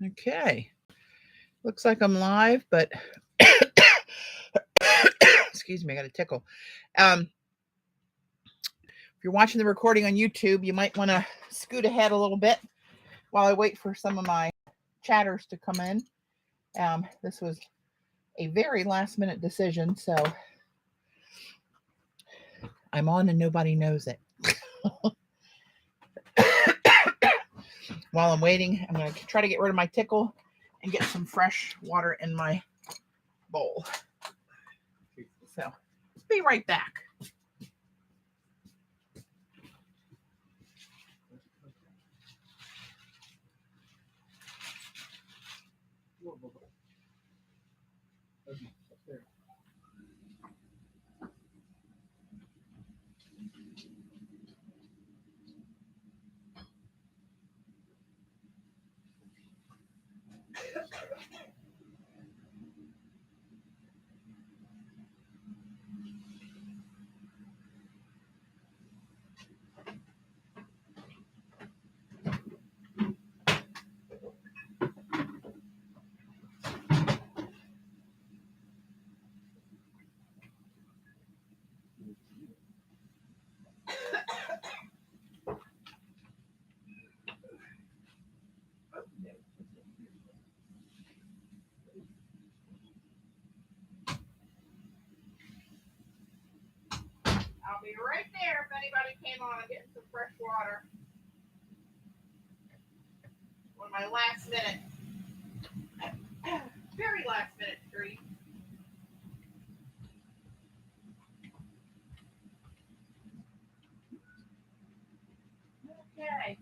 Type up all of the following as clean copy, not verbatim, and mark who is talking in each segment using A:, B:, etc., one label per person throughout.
A: Okay. Looks like I'm live, but excuse me, I got a tickle. If you're watching the recording on YouTube, you might want to scoot ahead a little bit while I wait for some of my chatters to come in. This was a very last minute decision, so I'm on and nobody knows it. While I'm waiting, I'm going to try to get rid of my tickle and get some fresh water in my bowl. So, be right back. I'll be right there if anybody came on and getting some fresh water. On my last minute, very last minute treat. Okay.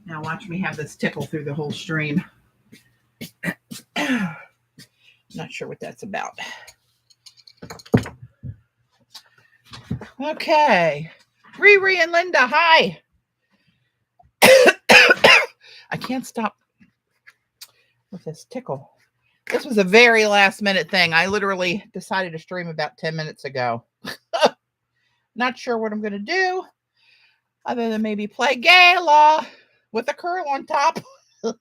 A: Now watch me have this tickle through the whole stream. Not sure what that's about. Okay. Riri and Linda, hi. I can't stop with this tickle. This was a very last minute thing. I literally decided to stream about 10 minutes ago. Not sure what I'm going to do other than maybe play Gala with a curl on top.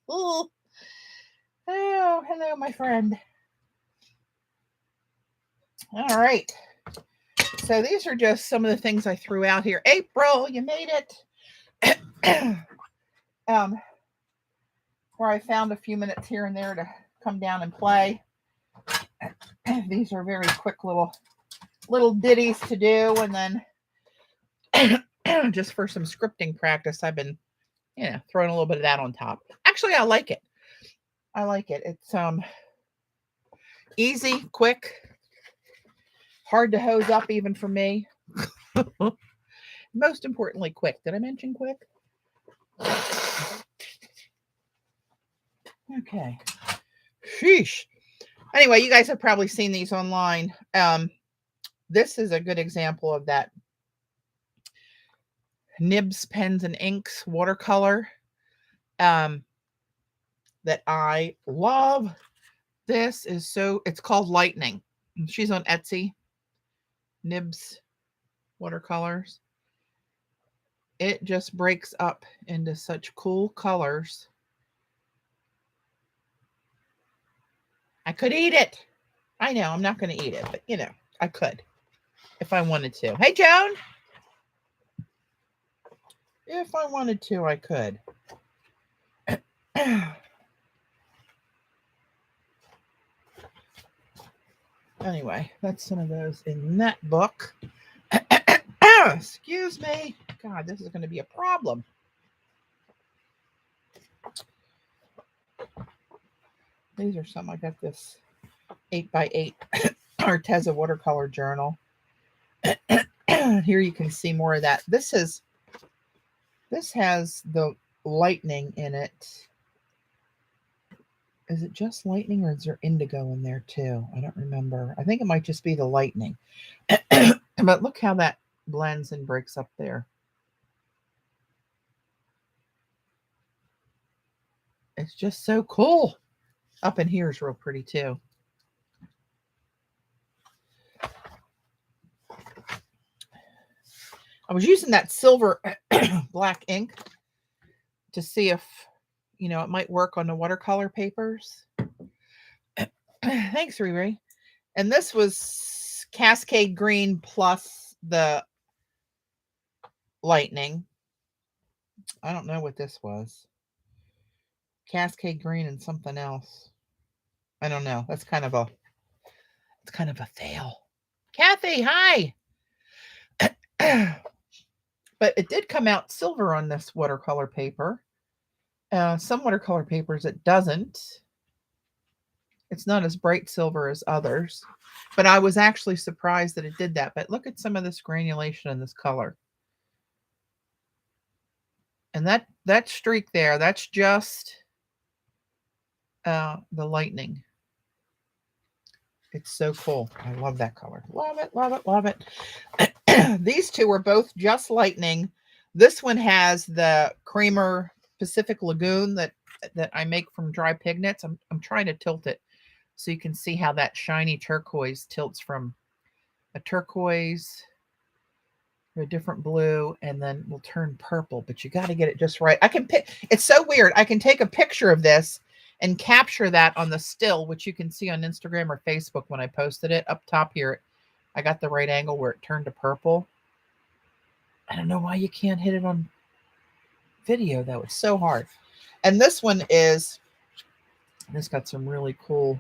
A: Oh, hello, my friend. All right. So these are just some of the things I threw out here. April, you made it. Where I found a few minutes here and there to come down and play. These are very quick little ditties to do, and then just for some scripting practice, I've been, throwing a little bit of that on top. Actually, I like it. It's easy, quick, hard to hose up even for me. Most importantly, quick. Did I mention quick? Okay. Sheesh. Anyway, you guys have probably seen these online. This is a good example of that Nibs Pens and Inks watercolor that I love. This is it's called Lightning. She's on Etsy. Nibs Watercolors. It just breaks up into such cool colors. I could eat it. I know I'm not going to eat it, but I could if I wanted to. Hey, Joan. If I wanted to, I could. Anyway, that's some of those in that book. Excuse me. God, this is going to be a problem. These are some. I got this 8x8 Arteza watercolor journal. Here you can see more of that. This has the lightning in it. Is it just lightning or is there indigo in there too? I don't remember. I think it might just be the lightning. But look how that blends and breaks up there. It's just so cool. Up in here is real pretty too. I was using that silver black ink to see if, you know, it might work on the watercolor papers. Thanks, Riri. And this was Cascade Green plus the Lightning. I don't know what this was. Cascade Green and something else. I don't know. It's kind of a fail. Kathy, hi. But it did come out silver on this watercolor paper. Some watercolor papers it doesn't. It's not as bright silver as others. But I was actually surprised that it did that. But look at some of this granulation in this color. And that streak there, that's just the Lightning. It's so cool. I love that color. Love it, love it, love it. These two are both just Lightning. This one has the Creamer Pacific Lagoon that I make from dry pignets. I'm trying to tilt it so you can see how that shiny turquoise tilts from a turquoise to a different blue, and then will turn purple. But you got to get it just right. It's so weird. I can take a picture of this and capture that on the still, which you can see on Instagram or Facebook when I posted it. Up top here, I got the right angle where it turned to purple. I don't know why you can't hit it on video, though. It's so hard. And this one is, it's got some really cool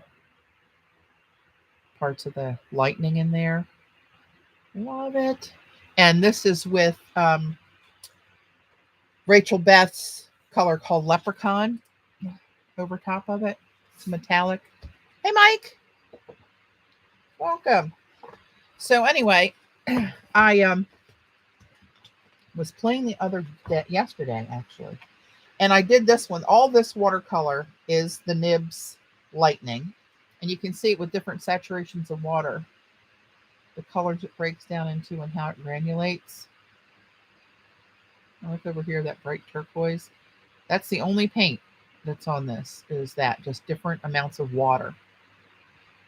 A: parts of the Lightning in there. Love it. And this is with Rachel Beth's color called Leprechaun over top of it. It's metallic. Hey, Mike. Welcome. So anyway, I was playing the other day, yesterday, actually. And I did this one. All this watercolor is the Nibs Lightning. And you can see it with different saturations of water. The colors it breaks down into and how it granulates. I look over here, that bright turquoise. That's the only paint that's on this, is that, just different amounts of water.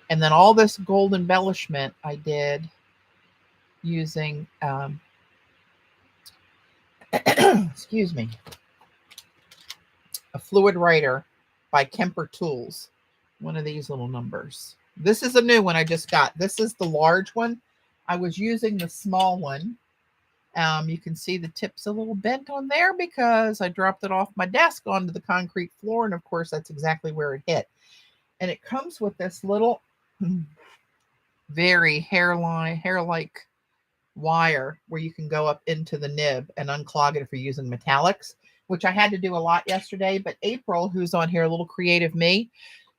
A: And then all this gold embellishment I did using, excuse me, a fluid writer by Kemper Tools. One of these little numbers. This is a new one I just got. This is the large one. I was using the small one. You can see the tip's a little bent on there because I dropped it off my desk onto the concrete floor. And of course, that's exactly where it hit. And it comes with this little very hair-like wire where you can go up into the nib and unclog it if you're using metallics, which I had to do a lot yesterday. But April, who's on here, a little creative me,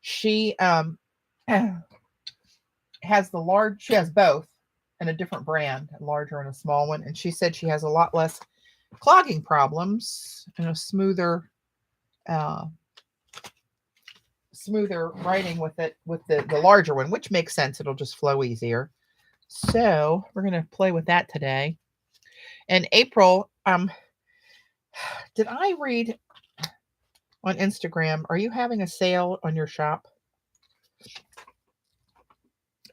A: she has the large, she has both in a different brand, a larger and a small one. And she said she has a lot less clogging problems and a smoother writing with it, with the larger one, which makes sense. It'll just flow easier. So we're going to play with that today. And April, did I read on Instagram, are you having a sale on your shop?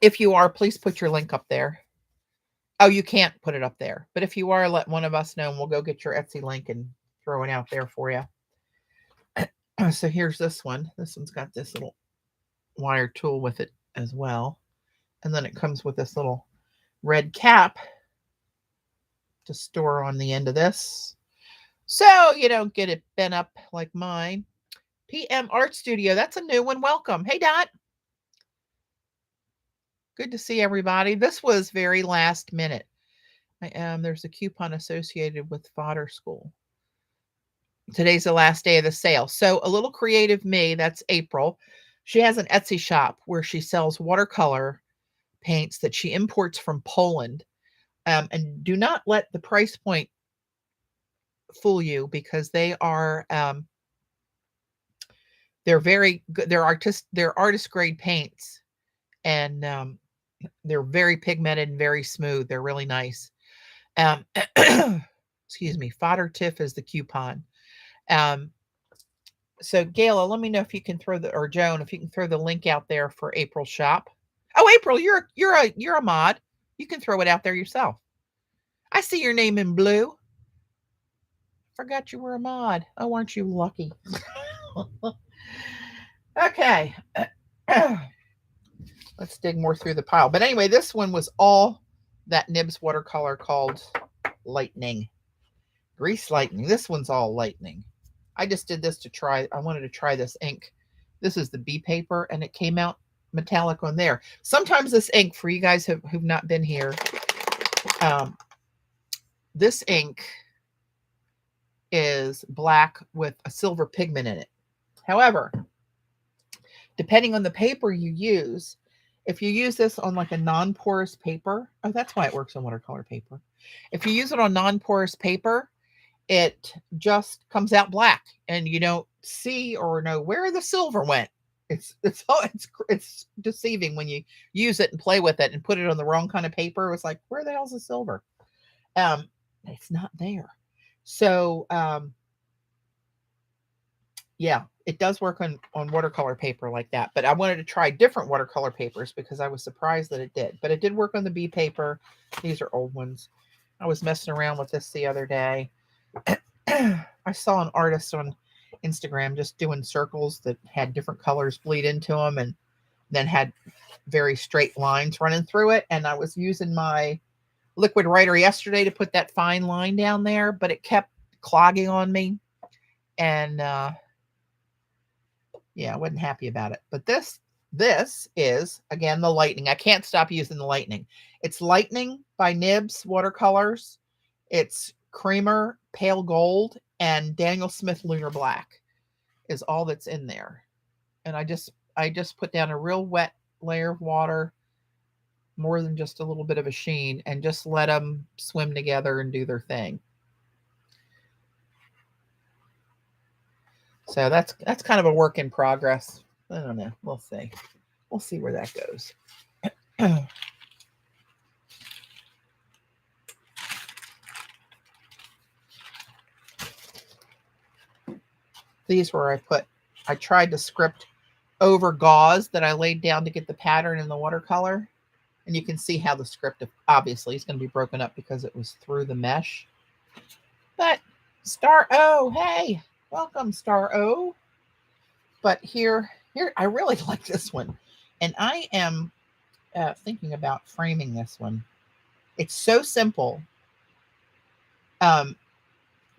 A: If you are, please put your link up there. Oh, you can't put it up there. But if you are, let one of us know and we'll go get your Etsy link and throw it out there for you. So here's this one. This one's got this little wire tool with it as well. And then it comes with this little red cap to store on the end of this, so you don't get it bent up like mine. PM Art Studio, that's a new one. Welcome. Hey, Dot. Good to see everybody. This was very last minute. There's a coupon associated with Fodder School. Today's the last day of the sale. So a little creative me, that's April. She has an Etsy shop where she sells watercolor paints that she imports from Poland. And do not let the price point fool you, because they are they're very good. They're artist grade paints, and they're very pigmented and very smooth. They're really nice. Excuse me. Fodder Tiff is the coupon. So Gayla, let me know if you can or Joan, if you can throw the link out there for April's shop. Oh, April, you're a mod. You can throw it out there yourself. I see your name in blue. Forgot you were a mod. Oh, aren't you lucky? Okay. Let's dig more through the pile. But anyway, this one was all that Nibs watercolor called Lightning. Grease Lightning. This one's all Lightning. I just did this to try. I wanted to try this ink. This is the B paper, and it came out metallic on there. Sometimes this ink, for you guys who've not been here, this ink is black with a silver pigment in it. However, depending on the paper you use, if you use this on like a non-porous paper, oh, that's why it works on watercolor paper. If you use it on non-porous paper, it just comes out black and you don't see or know where the silver went. It's deceiving when you use it and play with it and put it on the wrong kind of paper. It's like, where the hell's the silver? It's not there. So yeah, it does work on watercolor paper like that. But I wanted to try different watercolor papers because I was surprised that it did. But it did work on the B paper. These are old ones. I was messing around with this the other day. I saw an artist on Instagram just doing circles that had different colors bleed into them and then had very straight lines running through it. And I was using my liquid writer yesterday to put that fine line down there, but it kept clogging on me. And yeah, I wasn't happy about it. But this is, again, the Lightning. I can't stop using the Lightning. It's Lightning by Nibs Watercolors. It's Creamer Pale Gold and Daniel Smith Lunar Black is all that's in there. And I just put down a real wet layer of water, more than just a little bit of a sheen, and just let them swim together and do their thing. So that's kind of a work in progress. I don't know. We'll see. We'll see where that goes. These were I tried to script over gauze that I laid down to get the pattern in the watercolor. And you can see how the script obviously is going to be broken up because it was through the mesh. But Star O, hey, welcome Star O. But here I really like this one. And I am thinking about framing this one. It's so simple. But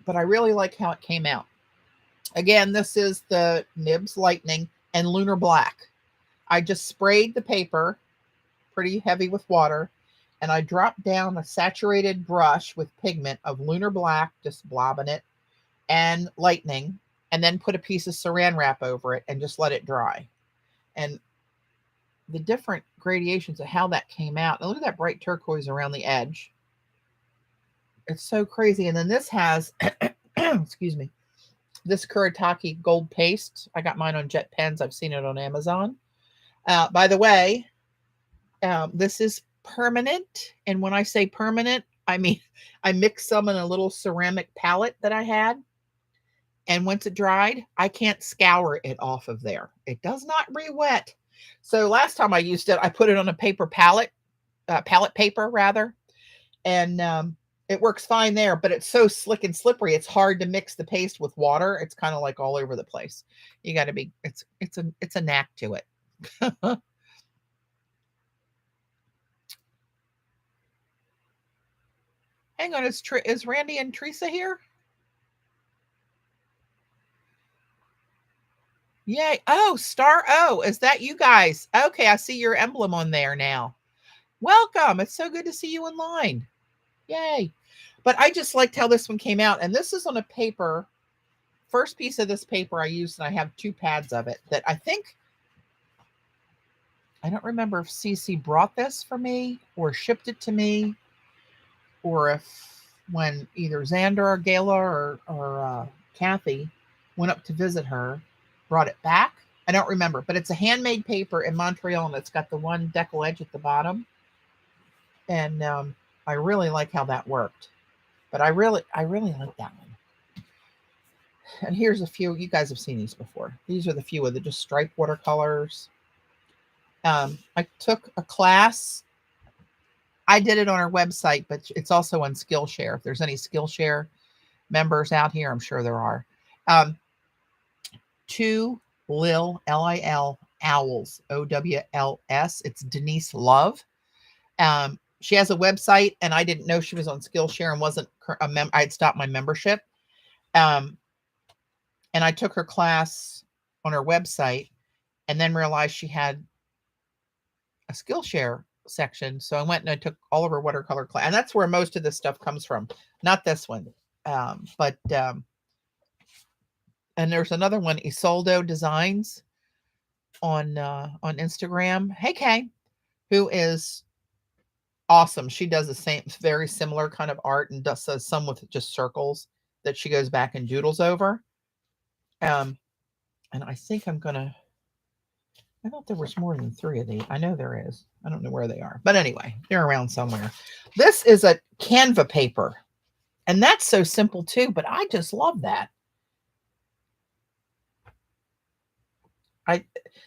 A: I really like how it came out. Again, this is the Nibs Lightning and Lunar Black. I just sprayed the paper pretty heavy with water, and I dropped down a saturated brush with pigment of Lunar Black, just blobbing it, and Lightning, and then put a piece of saran wrap over it and just let it dry. And the different gradations of how that came out. And look at that bright turquoise around the edge. It's so crazy. And then this has, excuse me, this Kuretake gold paste. I got mine on Jet Pens. I've seen it on Amazon. By the way, this is permanent. And when I say permanent, I mean, I mixed some in a little ceramic palette that I had. And once it dried, I can't scour it off of there. It does not re-wet. So last time I used it, I put it on a paper palette, palette paper rather. And it works fine there, but it's so slick and slippery. It's hard to mix the paste with water. It's kind of like all over the place. You got to be, it's a knack to it. Hang on, is Randy and Teresa here? Yay. Oh, Star O, is that you guys? Okay, I see your emblem on there now. Welcome. It's so good to see you online. Yay. But I just liked how this one came out. And this is on a paper. First piece of this paper I used, and I have 2 pads of it that I think, I don't remember if Cece brought this for me or shipped it to me, or if when either Xander or Gayla or Kathy went up to visit her, brought it back. I don't remember, but it's a handmade paper in Montreal, and it's got the one decal edge at the bottom. And I really like how that worked. But I really like that one. And here's a few. You guys have seen these before. These are the few of the just striped watercolors. I took a class I did it on our website, but it's also on Skillshare. If there's any Skillshare members out here, I'm sure there are. Two Lil, Lil Owls, Owls. It's Denise Love. She has a website, and I didn't know she was on Skillshare and wasn't a member. I had stopped my membership. And I took her class on her website and then realized she had a Skillshare section. So I went and I took all of her watercolor class. And that's where most of this stuff comes from. Not this one. And there's another one, Isoldo Designs on Instagram. Hey, Kay, who is awesome. She does the same, very similar kind of art and does some with just circles that she goes back and doodles over. And I think I'm going to, I thought there was more than 3 of these. I know there is. I don't know where they are. But anyway, they're around somewhere. This is a Canva paper. And that's so simple too, but I just love that.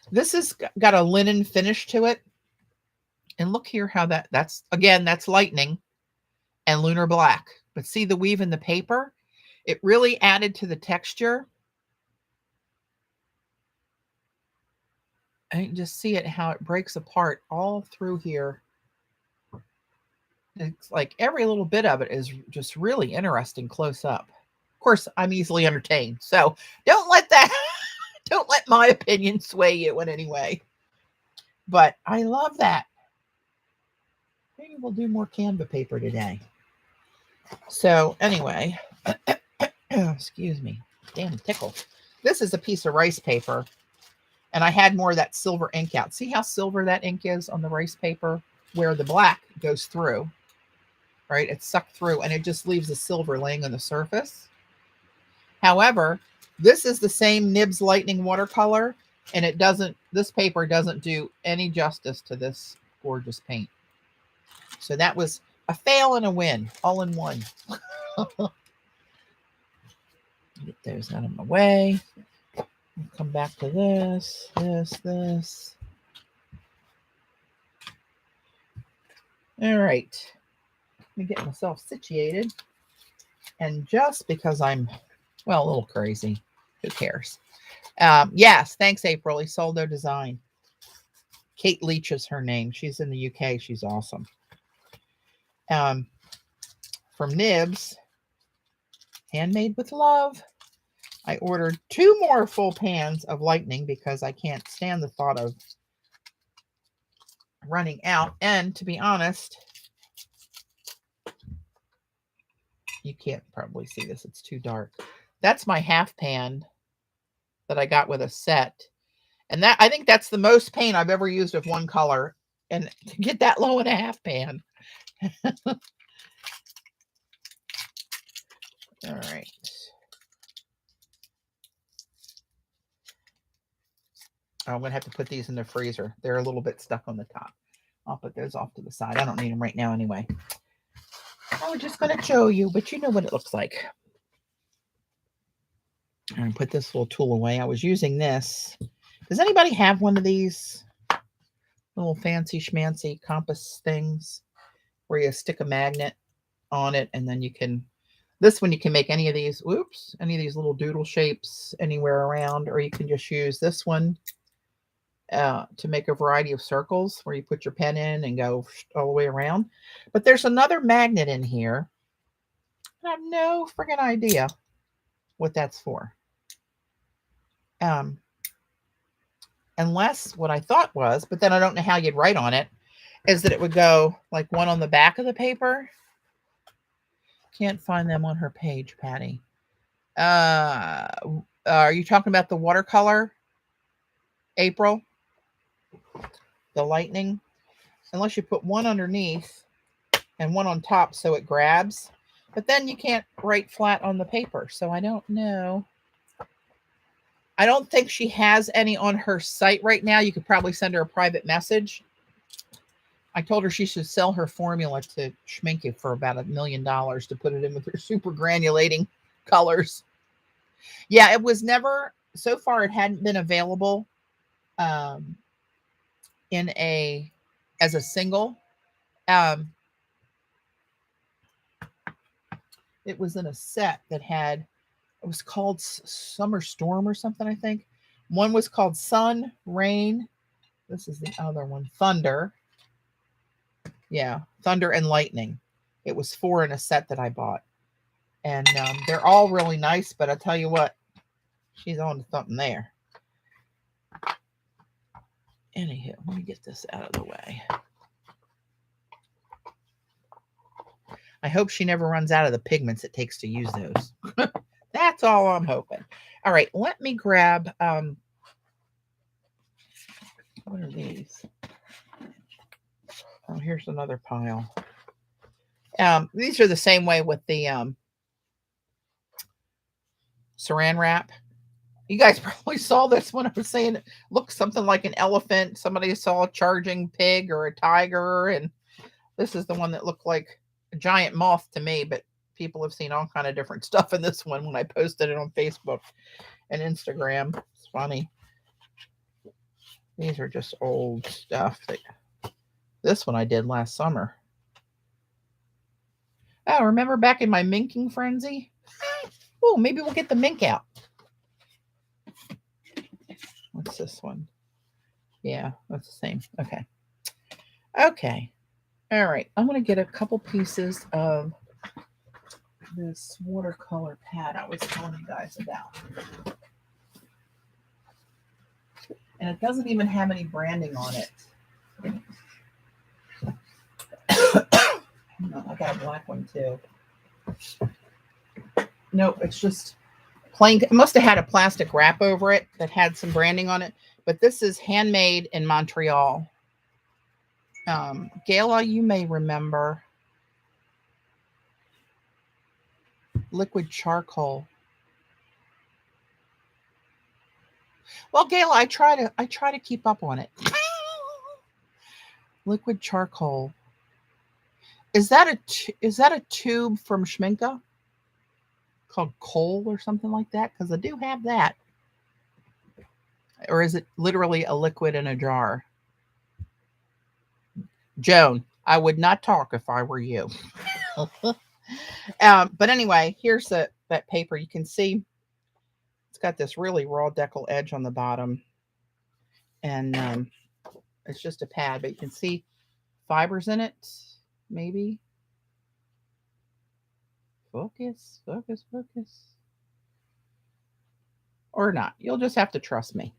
A: This has got a linen finish to it. And look here how that's lightning and lunar black. But see the weave in the paper? It really added to the texture. And you can just see it, how it breaks apart all through here. It's like every little bit of it is just really interesting close up. Of course, I'm easily entertained. So don't let my opinion sway you in any way. But I love that. Maybe we'll do more Canva paper today. So anyway, excuse me, damn tickle. This is a piece of rice paper. And I had more of that silver ink out. See how silver that ink is on the rice paper? Where the black goes through, right? It's sucked through and it just leaves the silver laying on the surface. However, this is the same Nibs Lightning watercolor. And this paper doesn't do any justice to this gorgeous paint. So that was a fail and a win, all in one. Get those out of my way. Come back to this. All right. Let me get myself situated. And just because I'm, well, a little crazy, who cares? Yes, thanks, April. Isoldo Design. Kate Leach is her name. She's in the UK. She's awesome. From Nibs, Handmade with Love. I ordered 2 more full pans of lightning because I can't stand the thought of running out. And to be honest, you can't probably see this. It's too dark. That's my half pan that I got with a set. And that, I think that's the most paint I've ever used of one color. And to get that low in a half pan. All right. I'm going to have to put these in the freezer. They're a little bit stuck on the top. I'll put those off to the side. I don't need them right now anyway. I was just going to show you, but you know what it looks like. I'm going to put this little tool away. I was using this. Does anybody have one of these little fancy schmancy compass things where you stick a magnet on it and then you can, this one you can make any of these, any of these little doodle shapes anywhere around, or you can just use this one to make a variety of circles where you put your pen in and go all the way around. But there's another magnet in here. I have no friggin' idea what that's for. Unless what I thought was, but then I don't know how you'd write on it, is that it would go like one on the back of the paper. Can't find them on her page, Patty. Are you talking about the watercolor, April? The lightning? Unless you put one underneath and one on top so it grabs. But then you can't write flat on the paper. So I don't know. I don't think she has any on her site right now. You could probably send her a private message. I told her she should sell her formula to Schminke for about $1 million to put it in with her super granulating colors. Yeah, it was never, so far it hadn't been available as a single. It was in a set that had, it was called Summer Storm or something, I think. One was called Sun, Rain. This is the other one, Thunder. Yeah, Thunder and Lightning. It was 4 in a set that I bought. And they're all really nice, but I'll tell you what, she's on to something there. Anywho, let me get this out of the way. I hope she never runs out of the pigments it takes to use those. That's all I'm hoping. All right, let me grab, what are these? Oh, here's another pile. These are the same way with the saran wrap. You guys probably saw this when I was saying it looks something like an elephant. Somebody saw a charging pig or a tiger, and this is the one that looked like a giant moth to me, but people have seen all kind of different stuff in this one when I posted it on Facebook and Instagram. It's funny. These are just old stuff. This one I did last summer. Oh, remember back in my minking frenzy? Oh, maybe we'll get the mink out. What's this one? Yeah, that's the same. Okay. Okay. All right. I'm going to get a couple pieces of this watercolor pad I was telling you guys about. And it doesn't even have any branding on it. No, I got a black one too. Nope, it's just plain. It must have had a plastic wrap over it that had some branding on it. But this is handmade in Montreal. Gayla, you may remember liquid charcoal. Well, Gayla, I try to keep up on it. Liquid charcoal. Is that a tube from Schminke called Kohl or something like that? Because I do have that. Or is it literally a liquid in a jar? Joan, I would not talk if I were you. But anyway, here's that paper. You can see it's got this really raw decal edge on the bottom. And it's just a pad, but you can see fibers in it. Maybe. Focus, focus, focus. Or not. You'll just have to trust me.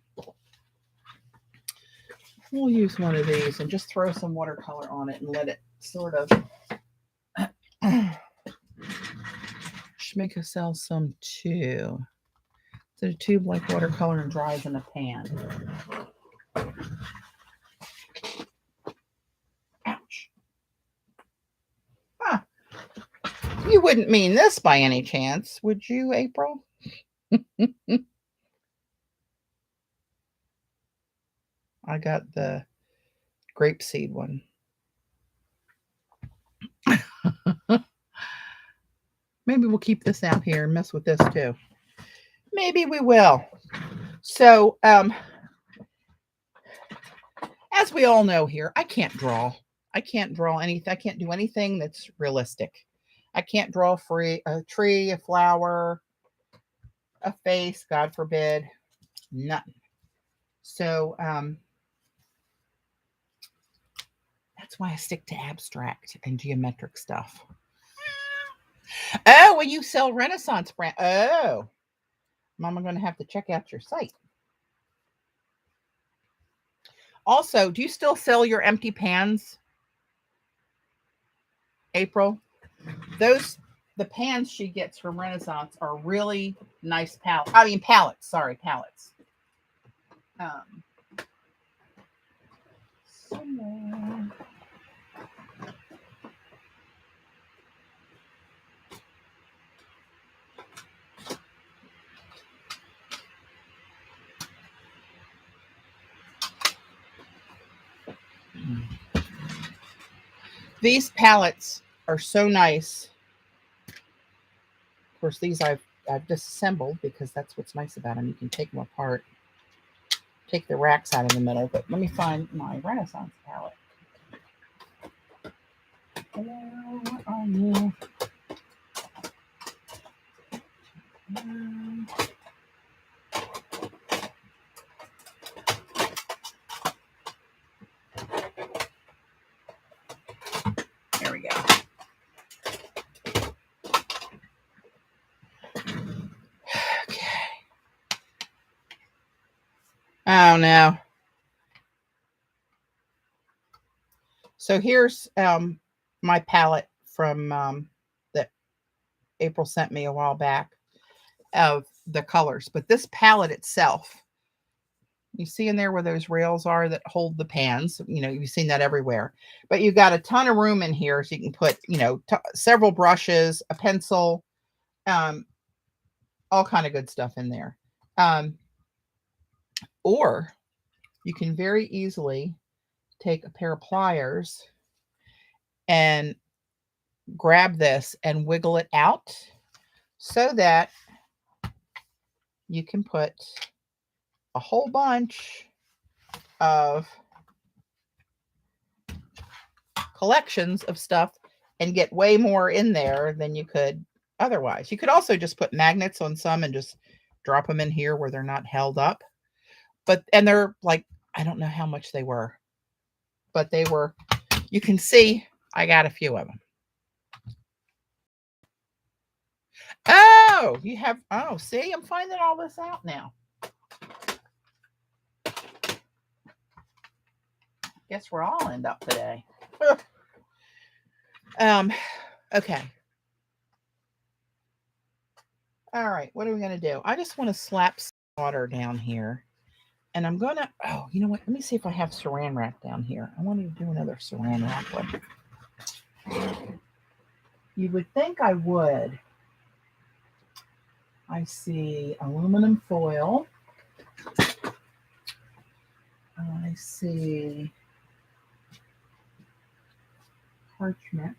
A: We'll use one of these and just throw some watercolor on it and let it sort of. Schminke sells some too. It's a tube like watercolor and dries in a pan. Ouch. Huh. You wouldn't mean this by any chance, would you, April? I got the grapeseed one. Maybe we'll keep this out here and mess with this too. Maybe we will. So, as we all know here, I can't draw. I can't draw anything. I can't do anything that's realistic. I can't draw a tree, a flower, a face, God forbid, nothing. So, that's why I stick to abstract and geometric stuff. Oh, well, you sell Renaissance brand. Oh, Mom, I'm going to have to check out your site. Also, do you still sell your empty pans, April? The pans she gets from Renaissance are really nice palettes. Sorry, palettes. Somewhere. These palettes are so nice. Of course, these I've disassembled because that's what's nice about them. You can take them apart, take the racks out in the middle. But let me find my Renaissance palette. Hello, where are you? There we go. Okay. Oh no. So here's my palette from that April sent me a while back of the colors. But this palette itself, you see in there where those rails are that hold the pans, you know, you've seen that everywhere. But you got a ton of room in here so you can put, you know, several brushes, a pencil, all kind of good stuff in there. Or you can very easily take a pair of pliers and grab this and wiggle it out so that you can put a whole bunch of collections of stuff and get way more in there than you could otherwise. You could also just put magnets on some and just drop them in here where they're not held up. And they're like, I don't know how much they were, but they were, you can see I got a few of them. Oh, you have, oh, see, I'm finding all this out now. Guess where I'll end up today. Okay. All right, what are we going to do? I just want to slap some water down here. And I'm going to, oh, you know what? Let me see if I have saran wrap down here. I wanted to do another saran wrap one. You would think I would. I see aluminum foil. I see parchment.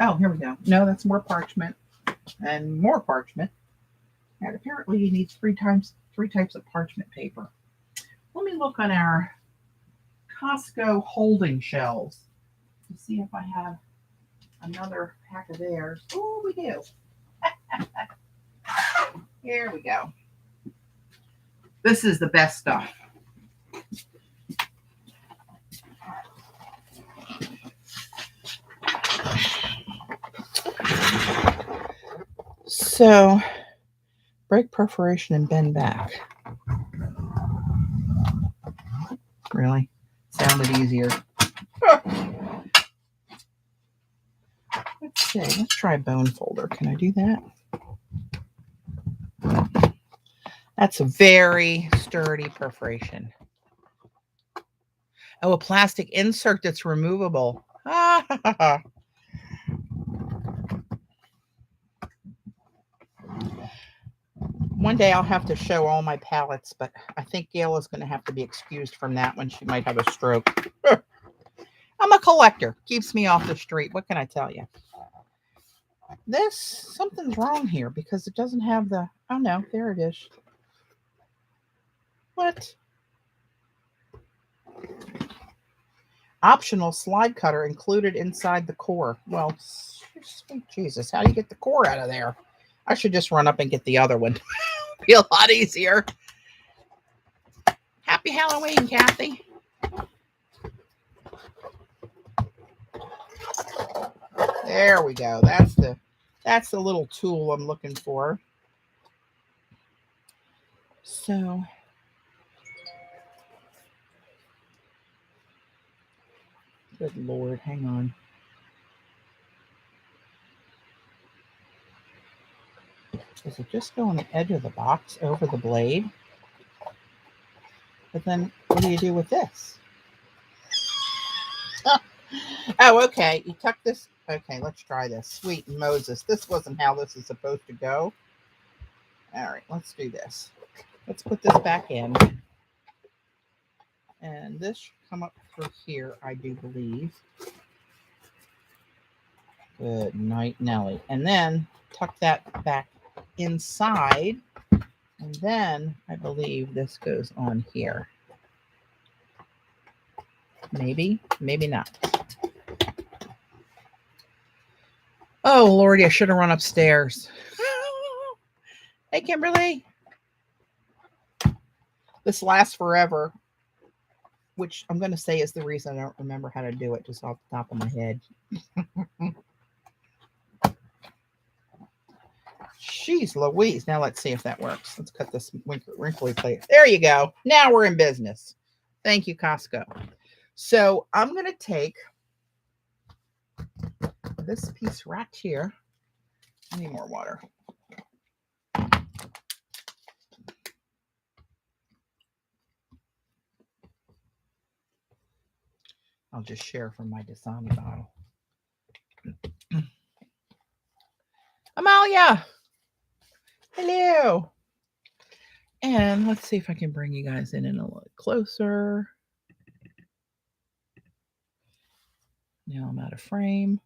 A: Oh, here we go. No, that's more parchment and more parchment. And apparently you need three types of parchment paper. Let me look on our Costco holding shelves to see if I have another pack of theirs. Oh, we do. Here we go. This is the best stuff. So, break perforation and bend back. Really? Sounded easier. Let's see. Let's try bone folder. Can I do that? That's a very sturdy perforation. Oh, a plastic insert that's removable. One day I'll have to show all my palettes, but I think Gail is going to have to be excused from that one. She might have a stroke. I'm a collector. Keeps me off the street. What can I tell you? Something's wrong here because it doesn't have the, oh no, there it is. What? Optional slide cutter included inside the core. Well, sweet Jesus, how do you get the core out of there? I should just run up and get the other one. Be a lot easier. Happy Halloween, Kathy. There we go. That's the little tool I'm looking for. So good Lord, hang on. Does it just go on the edge of the box over the blade? But then what do you do with this? Oh, okay. You tuck this. Okay, let's try this. Sweet Moses. This wasn't how this is supposed to go. All right, let's do this. Let's put this back in. And this should come up through here, I do believe. Good night, Nelly. And then tuck that back inside. And then I believe this goes on here. Maybe, maybe not. Oh, Lordy, I should have run upstairs. Hey, Kimberly. This lasts forever, which I'm going to say is the reason I don't remember how to do it just off the top of my head. Jeez Louise. Now let's see if that works. Let's cut this wrinkly plate. There you go. Now we're in business. Thank you, Costco. So I'm going to take this piece right here. I need more water. I'll just share from my Dasani bottle. Amalia! Hello! And let's see if I can bring you guys in a little closer. Now I'm out of frame.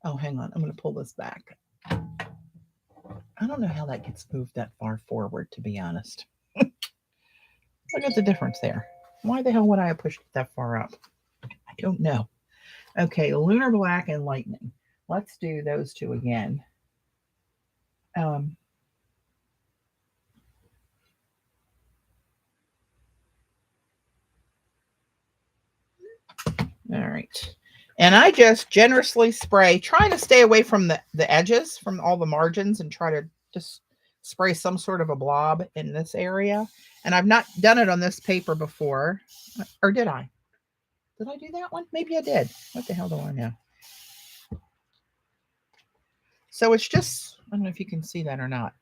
A: Oh, hang on. I'm going to pull this back. I don't know how that gets moved that far forward, to be honest. Look at the difference there. Why the hell would I have pushed it that far up? I don't know. Okay, Lunar Black and Lightning. Let's do those two again. All right. And I just generously spray, trying to stay away from the edges, from all the margins, and try to just spray some sort of a blob in this area. And I've not done it on this paper before. Or did I? Did I do that one? Maybe I did. What the hell do I know? So it's just, I don't know if you can see that or not.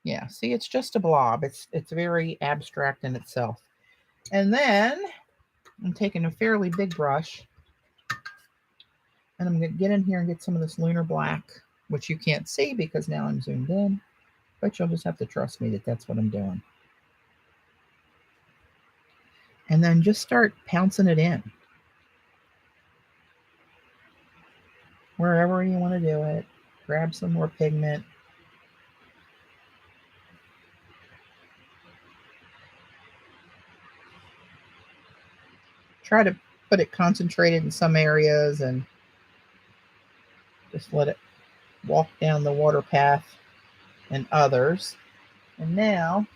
A: Yeah, see, it's just a blob. It's very abstract in itself. And then I'm taking a fairly big brush, and I'm going to get in here and get some of this Lunar Black, which you can't see because now I'm zoomed in, but you'll just have to trust me that that's what I'm doing. And then just start pouncing it in. Wherever you want to do it. Grab some more pigment. Try to put it concentrated in some areas and just let it walk down the water path in others. And now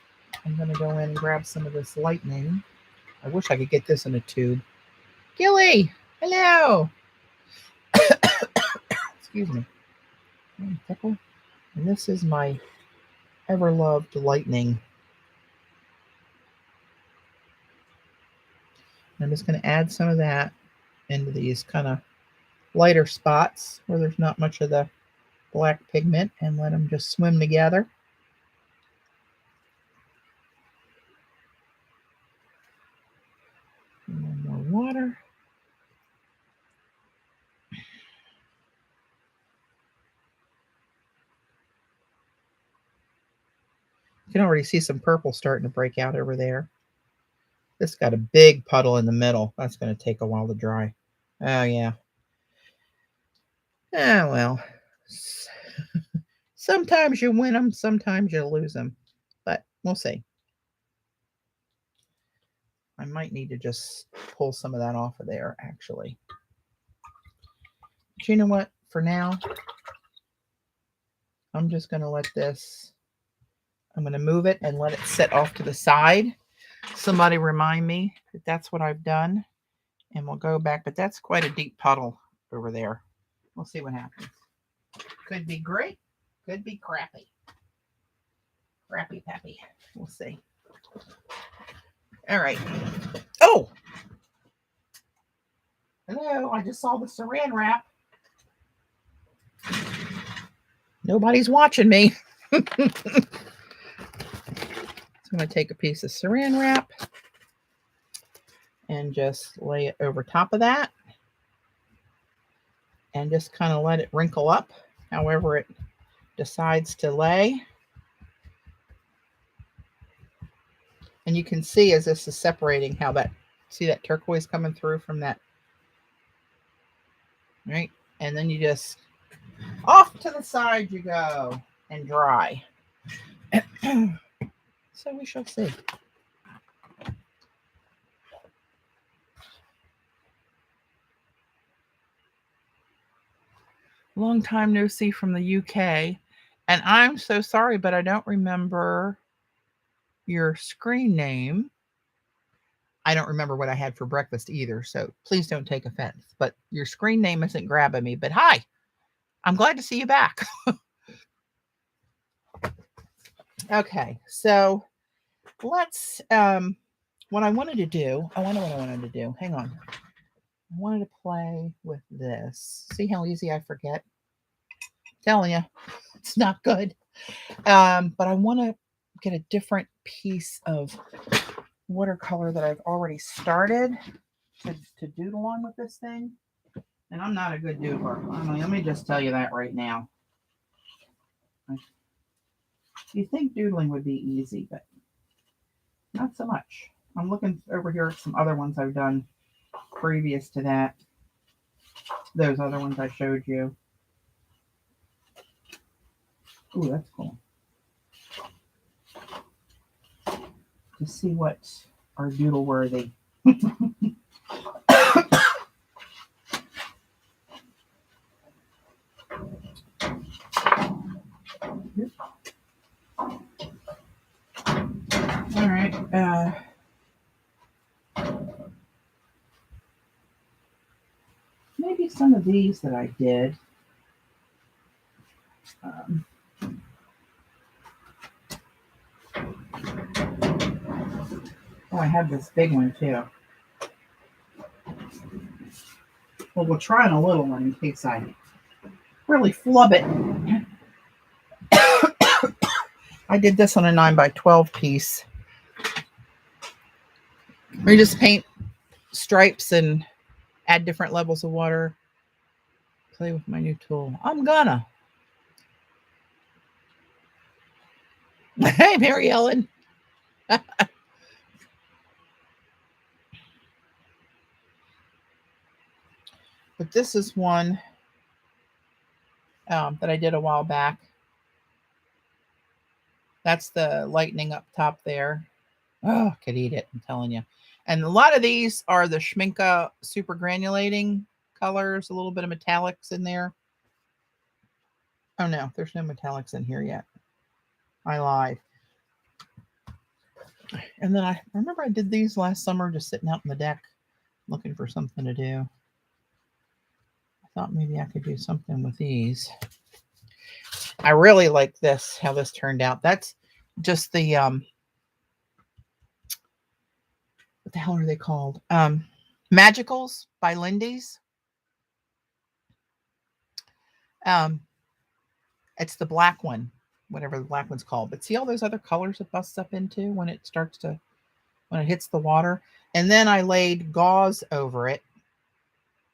A: I'm going to go in and grab some of this lightning. I wish I could get this in a tube. Gilly, hello. Excuse me. Tickle. And this is my ever-loved lightning. I'm just going to add some of that into these kind of lighter spots where there's not much of the black pigment, and let them just swim together. And more water. You can already see some purple starting to break out over there. This got a big puddle in the middle. That's going to take a while to dry. Oh, yeah. Ah, well. Sometimes you win them, sometimes you lose them. But we'll see. I might need to just pull some of that off of there, actually. But you know what? For now, I'm just going to let this... I'm going to move it and let it sit off to the side. Somebody remind me that that's what I've done. And we'll go back. But that's quite a deep puddle over there. We'll see what happens. Could be great. Could be crappy. Crappy pappy. We'll see. All right. Oh! Hello. I just saw the saran wrap. Nobody's watching me. So I'm going to take a piece of saran wrap and just lay it over top of that and just kind of let it wrinkle up however it decides to lay. And you can see as this is separating how that, see that turquoise coming through from that, right? And then you just, off to the side you go and dry. So we shall see. Long time no see from the UK. And I'm so sorry, but I don't remember your screen name. I don't remember what I had for breakfast either, so please don't take offense. But your screen name isn't grabbing me. But hi, I'm glad to see you back. Okay, so let's, what I wanted to do, I wonder what I wanted to do. Hang on. I wanted to play with this. See how easy I forget? I'm telling you, it's not good. But I want to get a different piece of watercolor that I've already started to doodle on with this thing. And I'm not a good doodler. Let me just tell you that right now. You'd think doodling would be easy, but not so much. I'm looking over here at some other ones I've done previous to that. Those other ones I showed you. Ooh, that's cool. To see what are doodle worthy. All right. Maybe some of these that I did. Oh, I have this big one too. Well, we'll try on a little one in case I really flub it. I did this on a 9x12 piece. We just paint stripes and add different levels of water. Play with my new tool. I'm gonna. Hey, Mary Ellen. But this is one that I did a while back. That's the lightning up top there. Oh, I could eat it, I'm telling you. And a lot of these are the Schminke super granulating colors, a little bit of metallics in there. Oh no, there's no metallics in here yet. I lied. And then I remember I did these last summer, just sitting out on the deck looking for something to do. I thought maybe I could do something with these. I really like this, how this turned out. That's just the, what the hell are they called? Magicals by Lindy's. It's the black one, whatever the black one's called. But see all those other colors it busts up into when it starts to, when it hits the water. And then I laid gauze over it.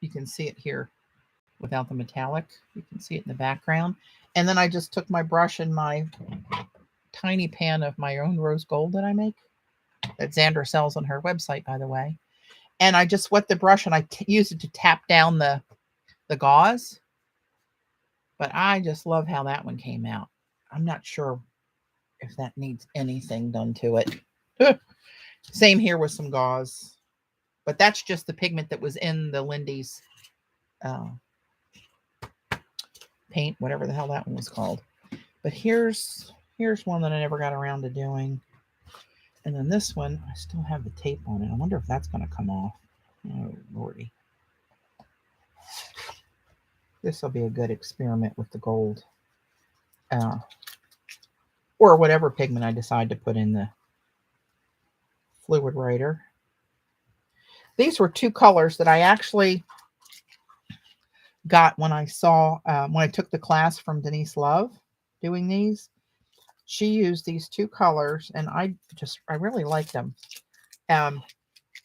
A: You can see it here without the metallic. You can see it in the background. And then I just took my brush and my tiny pan of my own rose gold that I make, that Xandra sells on her website, by the way. And I just wet the brush and I used it to tap down the gauze. But I just love how that one came out. I'm not sure if that needs anything done to it. Same here with some gauze. But that's just the pigment that was in the Lindy's paint, whatever the hell that one was called. But here's one that I never got around to doing. And then this one, I still have the tape on it. I wonder if that's going to come off. Oh, Lordy. This will be a good experiment with the gold. Or whatever pigment I decide to put in the fluid writer. These were two colors that I actually got when I saw, when I took the class from Denise Love doing these. She used these two colors and I really liked them. And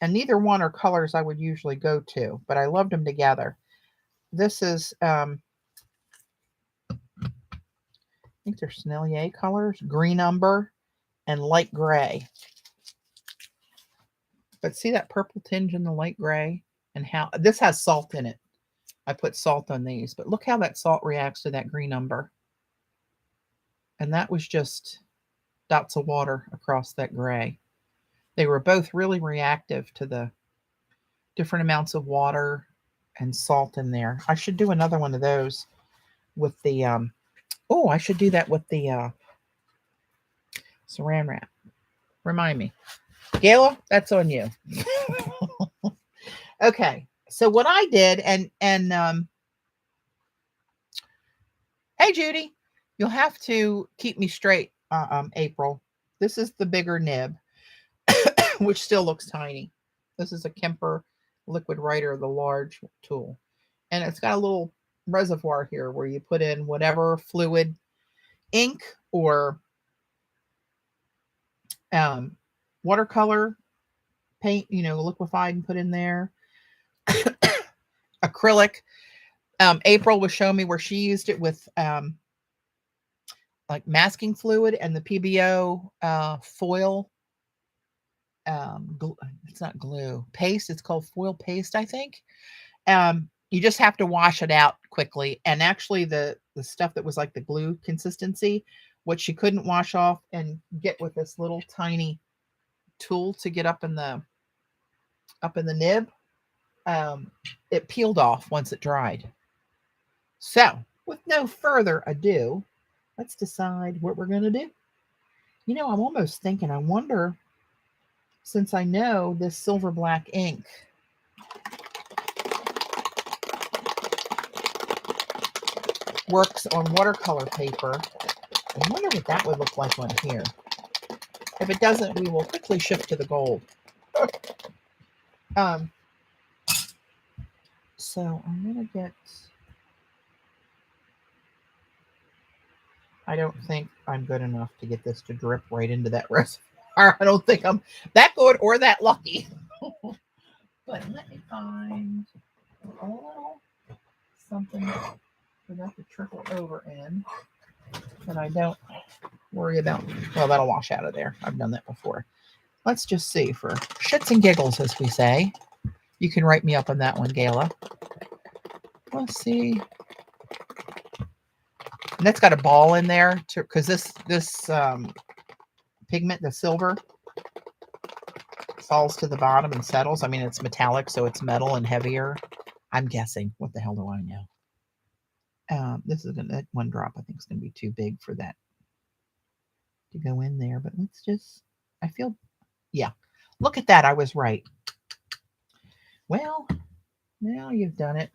A: neither one are colors I would usually go to, but I loved them together. This is, I think they're Snellier colors, green umber and light gray. But see that purple tinge in the light gray? And how this has salt in it. I put salt on these, but look how that salt reacts to that green umber. And that was just dots of water across that gray. They were both really reactive to the different amounts of water and salt in there. I should do another one of those with the, oh, I should do that with the saran wrap. Remind me. Gayla, that's on you. Okay. So what I did, and hey, Judy, you'll have to keep me straight, April. This is the bigger nib, which still looks tiny. This is a Kemper liquid writer, the large tool. And it's got a little reservoir here where you put in whatever fluid, ink or watercolor paint, liquefied and put in there. Acrylic. April was showing me where she used it with like masking fluid and the PBO foil. It's not glue, paste. It's called foil paste, I think. You just have to wash it out quickly. And actually the stuff that was like the glue consistency, what she couldn't wash off and get with this little tiny tool to get up in the nib, it peeled off once it dried. So with no further ado, let's decide what we're going to do. I'm almost thinking, I wonder, since I know this silver black ink works on watercolor paper, I wonder what that would look like on here. If it doesn't, we will quickly shift to the gold. So I'm going to get, I don't think I'm good enough to get this to drip right into that reservoir. I don't think I'm that good or that lucky. But let me find a little something for that to trickle over in that I don't worry about. Well, that'll wash out of there. I've done that before. Let's just see, for shits and giggles, as we say. You can write me up on that one, Gayla. Let's see. And that's got a ball in there because this pigment, the silver, falls to the bottom and settles. I mean, it's metallic, so it's metal and heavier. I'm guessing. What the hell do I know? This is that one drop. I think is going to be too big for that to go in there. But let's just. I feel. Yeah. Look at that. I was right. Well, now you've done it.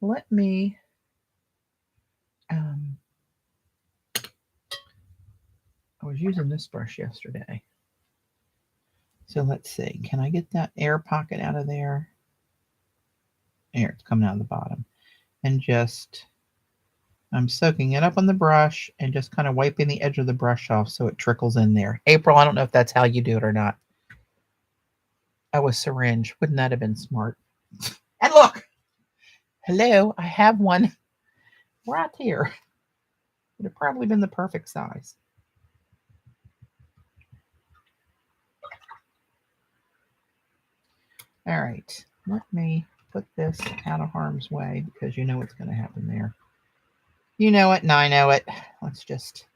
A: Let me. I was using this brush yesterday. So let's see. Can I get that air pocket out of there? There, it's coming out of the bottom. And just, I'm soaking it up on the brush and just kind of wiping the edge of the brush off so it trickles in there. April, I don't know if that's how you do it or not. Oh, a syringe. Wouldn't that have been smart? And look, hello, I have one right here. Would have probably been the perfect size. All right, let me put this out of harm's way because you know what's going to happen there. You know it and I know it. Let's just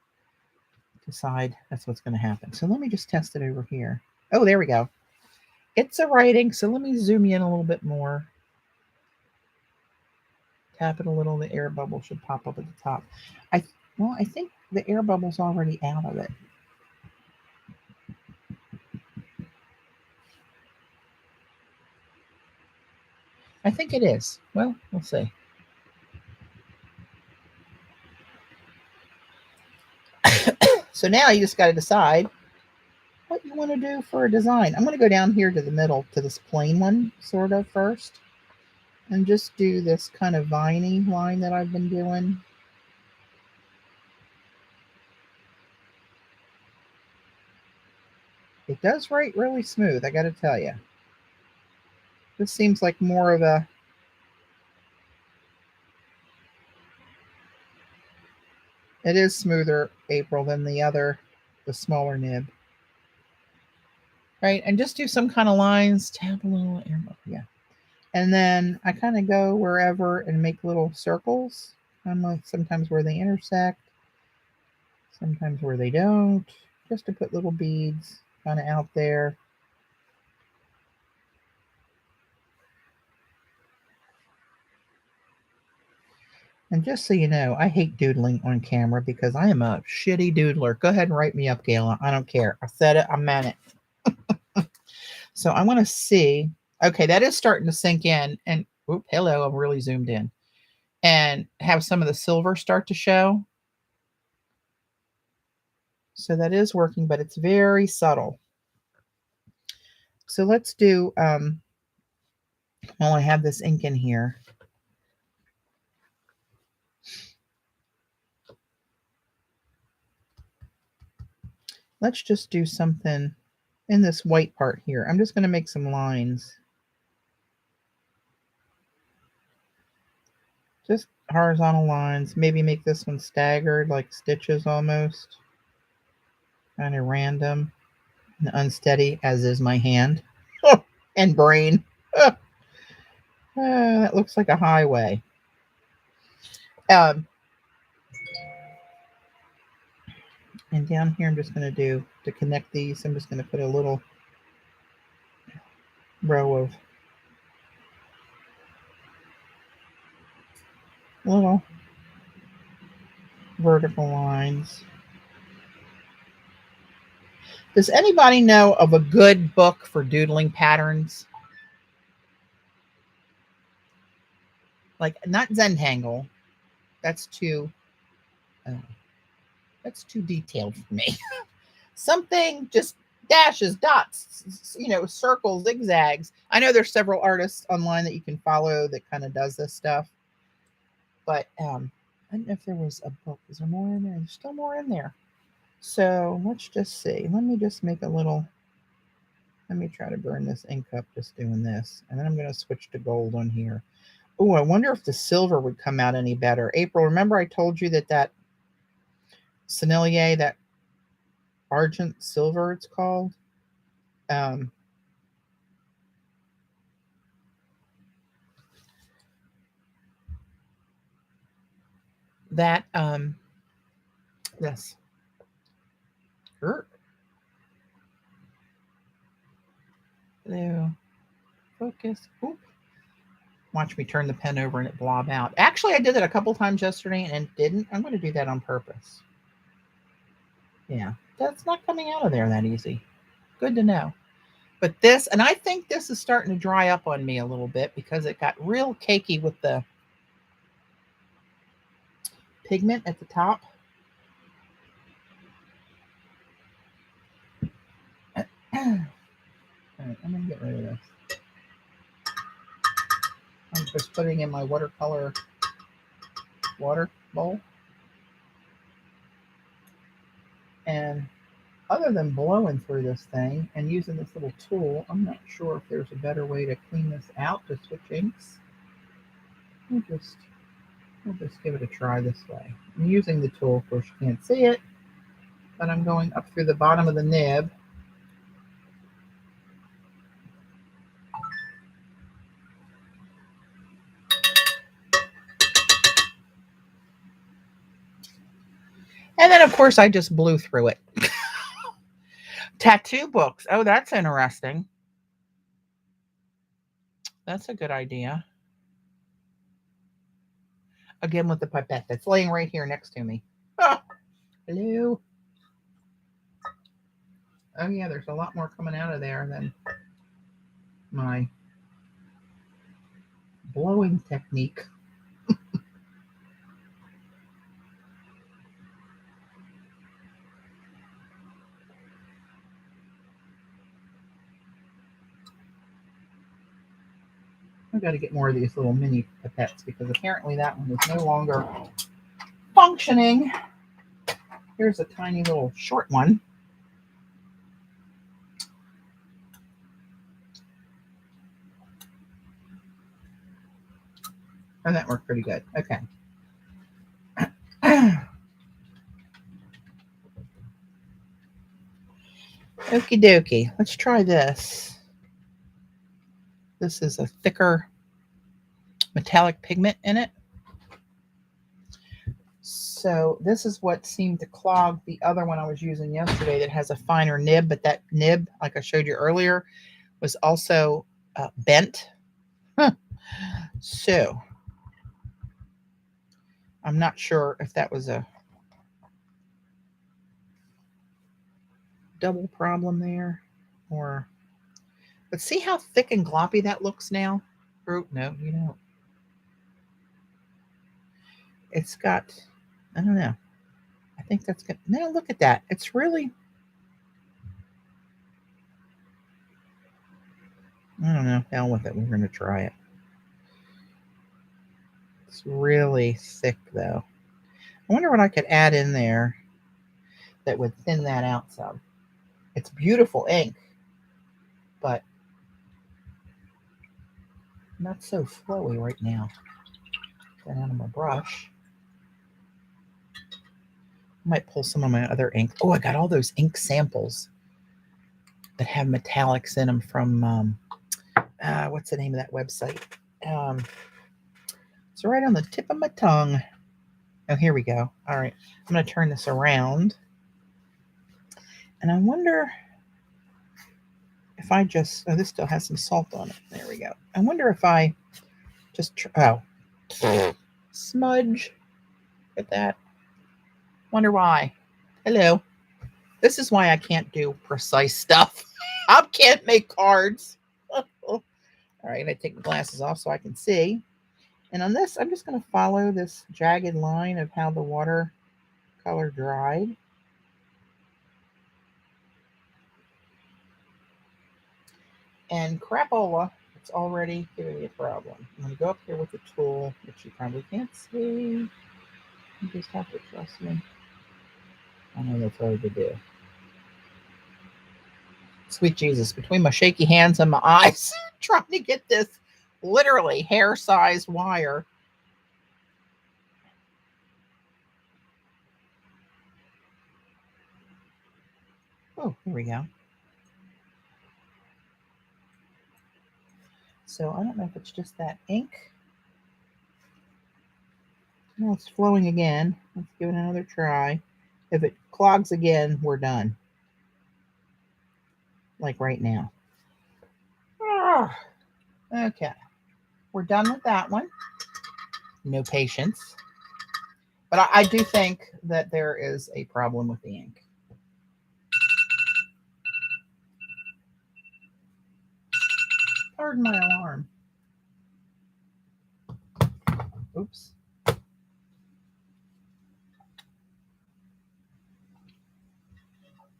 A: decide that's what's going to happen. So let me just test it over here. Oh, there we go. It's a writing, so let me zoom in a little bit more. Tap it a little, the air bubble should pop up at the top. I think the air bubble's already out of it. I think it is. Well, we'll see. So now you just got to decide what you want to do for a design. I'm going to go down here to the middle, to this plain one, sort of, first. And just do this kind of viney line that I've been doing. It does write really smooth, I got to tell you. This seems like more of a... It is smoother, April, than the smaller nib. Right, and just do some kind of lines, tap a little air bubble, yeah. And then I kind of go wherever and make little circles. Sometimes where they intersect, sometimes where they don't, just to put little beads kind of out there. And just so you know, I hate doodling on camera because I am a shitty doodler. Go ahead and write me up, Gayla. I don't care. I said it. I meant it. So I want to see. Okay, that is starting to sink in. And whoop, hello, I'm really zoomed in. And have some of the silver start to show. So that is working, but it's very subtle. So let's do, while I have this ink in here, let's just do something in this white part here. I'm just going to make some lines. Just horizontal lines. Maybe make this one staggered, like stitches almost. Kind of random and unsteady, as is my hand and brain. That looks like a highway. And down here, I'm just going to do, to connect these, I'm just going to put a little row of little vertical lines. Does anybody know of a good book for doodling patterns? Like, not Zentangle. That's too detailed for me. Something just dashes, dots, circles, zigzags. I know there's several artists online that you can follow that kind of does this stuff. But I don't know if there was a book. Is there more in there? There's still more in there. So let's just see. Let me just make a little. Let me try to burn this ink up just doing this. And then I'm going to switch to gold on here. Oh, I wonder if the silver would come out any better. April, remember I told you that Sennelier, that Argent Silver it's called? This. Hello. Focus. Oop. Watch me turn the pen over and it blob out. Actually, I did that a couple times yesterday and it didn't. I'm going to do that on purpose. Yeah, that's not coming out of there that easy. Good to know. But this, and I think this is starting to dry up on me a little bit because it got real cakey with the pigment at the top. All right, I'm going to get rid of this. I'm just putting in my watercolor water bowl. And other than blowing through this thing and using this little tool, I'm not sure if there's a better way to clean this out to switch inks. We'll just give it a try this way. I'm using the tool, of course you can't see it, but I'm going up through the bottom of the nib. And then, of course, I just blew through it. Tattoo books. Oh, that's interesting. That's a good idea. Again, with the pipette that's laying right here next to me. Oh, hello. Oh, yeah, there's a lot more coming out of there than my blowing technique. I've got to get more of these little mini pipettes because apparently that one is no longer functioning. Here's a tiny little short one. And that worked pretty good. Okay. Okie dokie. Let's try this. This is a thicker metallic pigment in it. So this is what seemed to clog the other one I was using yesterday that has a finer nib, but that nib, like I showed you earlier, was also bent. So I'm not sure if that was a double problem there or, but see how thick and gloppy that looks now? No, you don't. It's got, I don't know. I think that's good. No, look at that. It's really, I don't know. Hell with it. We're going to try it. It's really thick though. I wonder what I could add in there that would thin that out some. It's beautiful ink, but not so flowy right now. Get out of my brush. I might pull some of my other ink. Oh, I got all those ink samples that have metallics in them from, what's the name of that website? It's right on the tip of my tongue. Oh, here we go. All right. I'm going to turn this around. And I wonder if I just, oh, this still has some salt on it. There we go. I wonder if I just, smudge. Look at that. Wonder why. Hello. This is why I can't do precise stuff. I can't make cards. All right, I take the glasses off so I can see. And on this, I'm just going to follow this jagged line of how the watercolor dried. And crapola, it's already giving me a problem. I'm going to go up here with the tool, which you probably can't see. You just have to trust me. I know that's hard to do. Sweet Jesus, between my shaky hands and my eyes, trying to get this literally hair-sized wire. Oh, here we go. So I don't know if it's just that ink. No, it's flowing again. Let's give it another try. If it clogs again, we're done. Like right now. Okay. We're done with that one. No patience. But I do think that there is a problem with the ink. Pardon my alarm. Oops.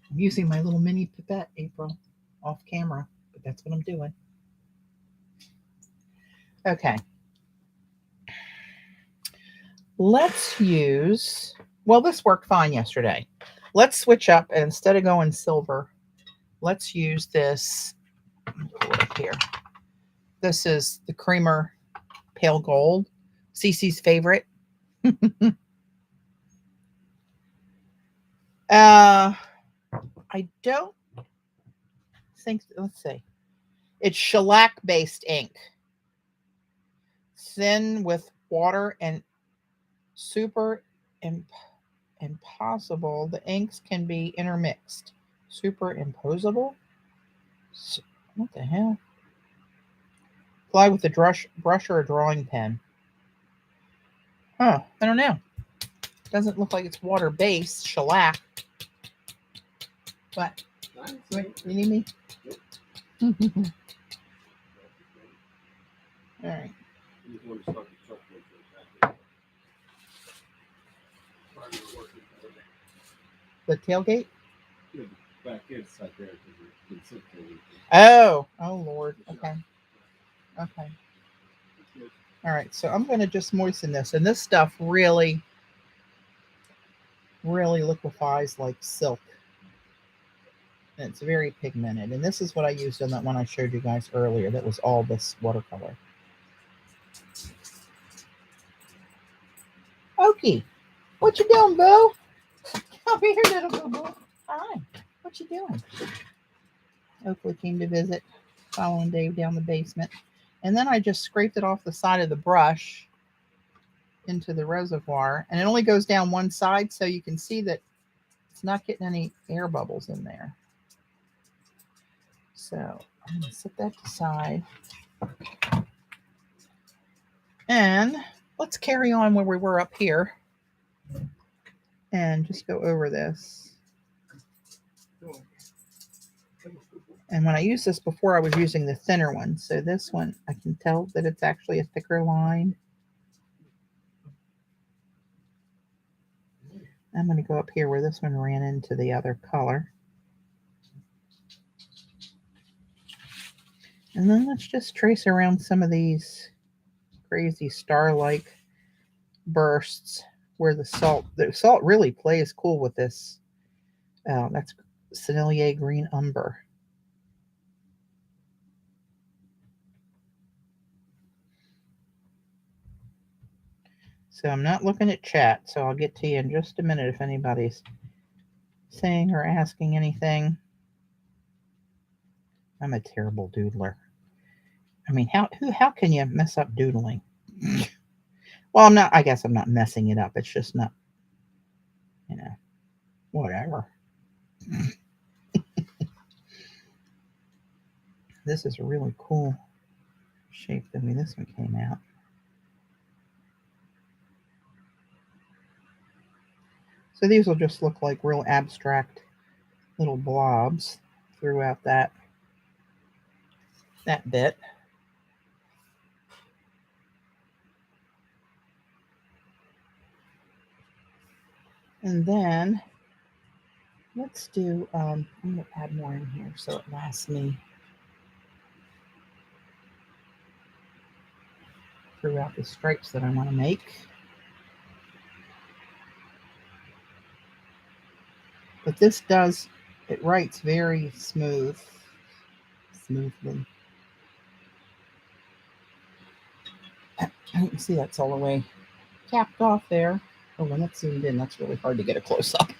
A: I'm using my little mini pipette, April, off camera, but that's what I'm doing. Okay. Let's use, well, this worked fine yesterday. Let's switch up, and instead of going silver, let's use this. Let me pull it up here. This is the Creamer Pale Gold, Cece's favorite. I don't think, let's see. It's shellac-based ink. Thin with water and super impossible. The inks can be intermixed. Superimposable? What the hell? Apply with a brush or a drawing pen. Huh, I don't know. Doesn't look like it's water-based, shellac. But, wait, you need me? All right. The tailgate?
B: Back inside there because it's
A: Oh, Lord. Okay. Okay. All right, so I'm going to just moisten this. And this stuff really, really liquefies like silk. And it's very pigmented. And this is what I used on that one I showed you guys earlier. That was all this watercolor. Okie, what you doing, boo? Come here, little boo-boo. Hi, what you doing? Oakley came to visit, following Dave down the basement. And then I just scraped it off the side of the brush into the reservoir. And it only goes down one side, so you can see that it's not getting any air bubbles in there. So I'm going to set that aside. And let's carry on where we were up here and just go over this. And when I used this before, I was using the thinner one. So this one, I can tell that it's actually a thicker line. I'm going to go up here where this one ran into the other color. And then let's just trace around some of these crazy star-like bursts where the salt really plays cool with this. That's Sennelier Green Umber. So I'm not looking at chat, so I'll get to you in just a minute if anybody's saying or asking anything. I'm a terrible doodler. I mean, how can you mess up doodling? Well, I guess I'm not messing it up. It's just not, whatever. This is a really cool shape the way this one came out. So these will just look like real abstract little blobs throughout that bit. And then let's do, I'm going to add more in here so it lasts me throughout the stripes that I want to make. But this it writes very smoothly. You can see that's all the way capped off there. Oh, when it's zoomed in, that's really hard to get a close up.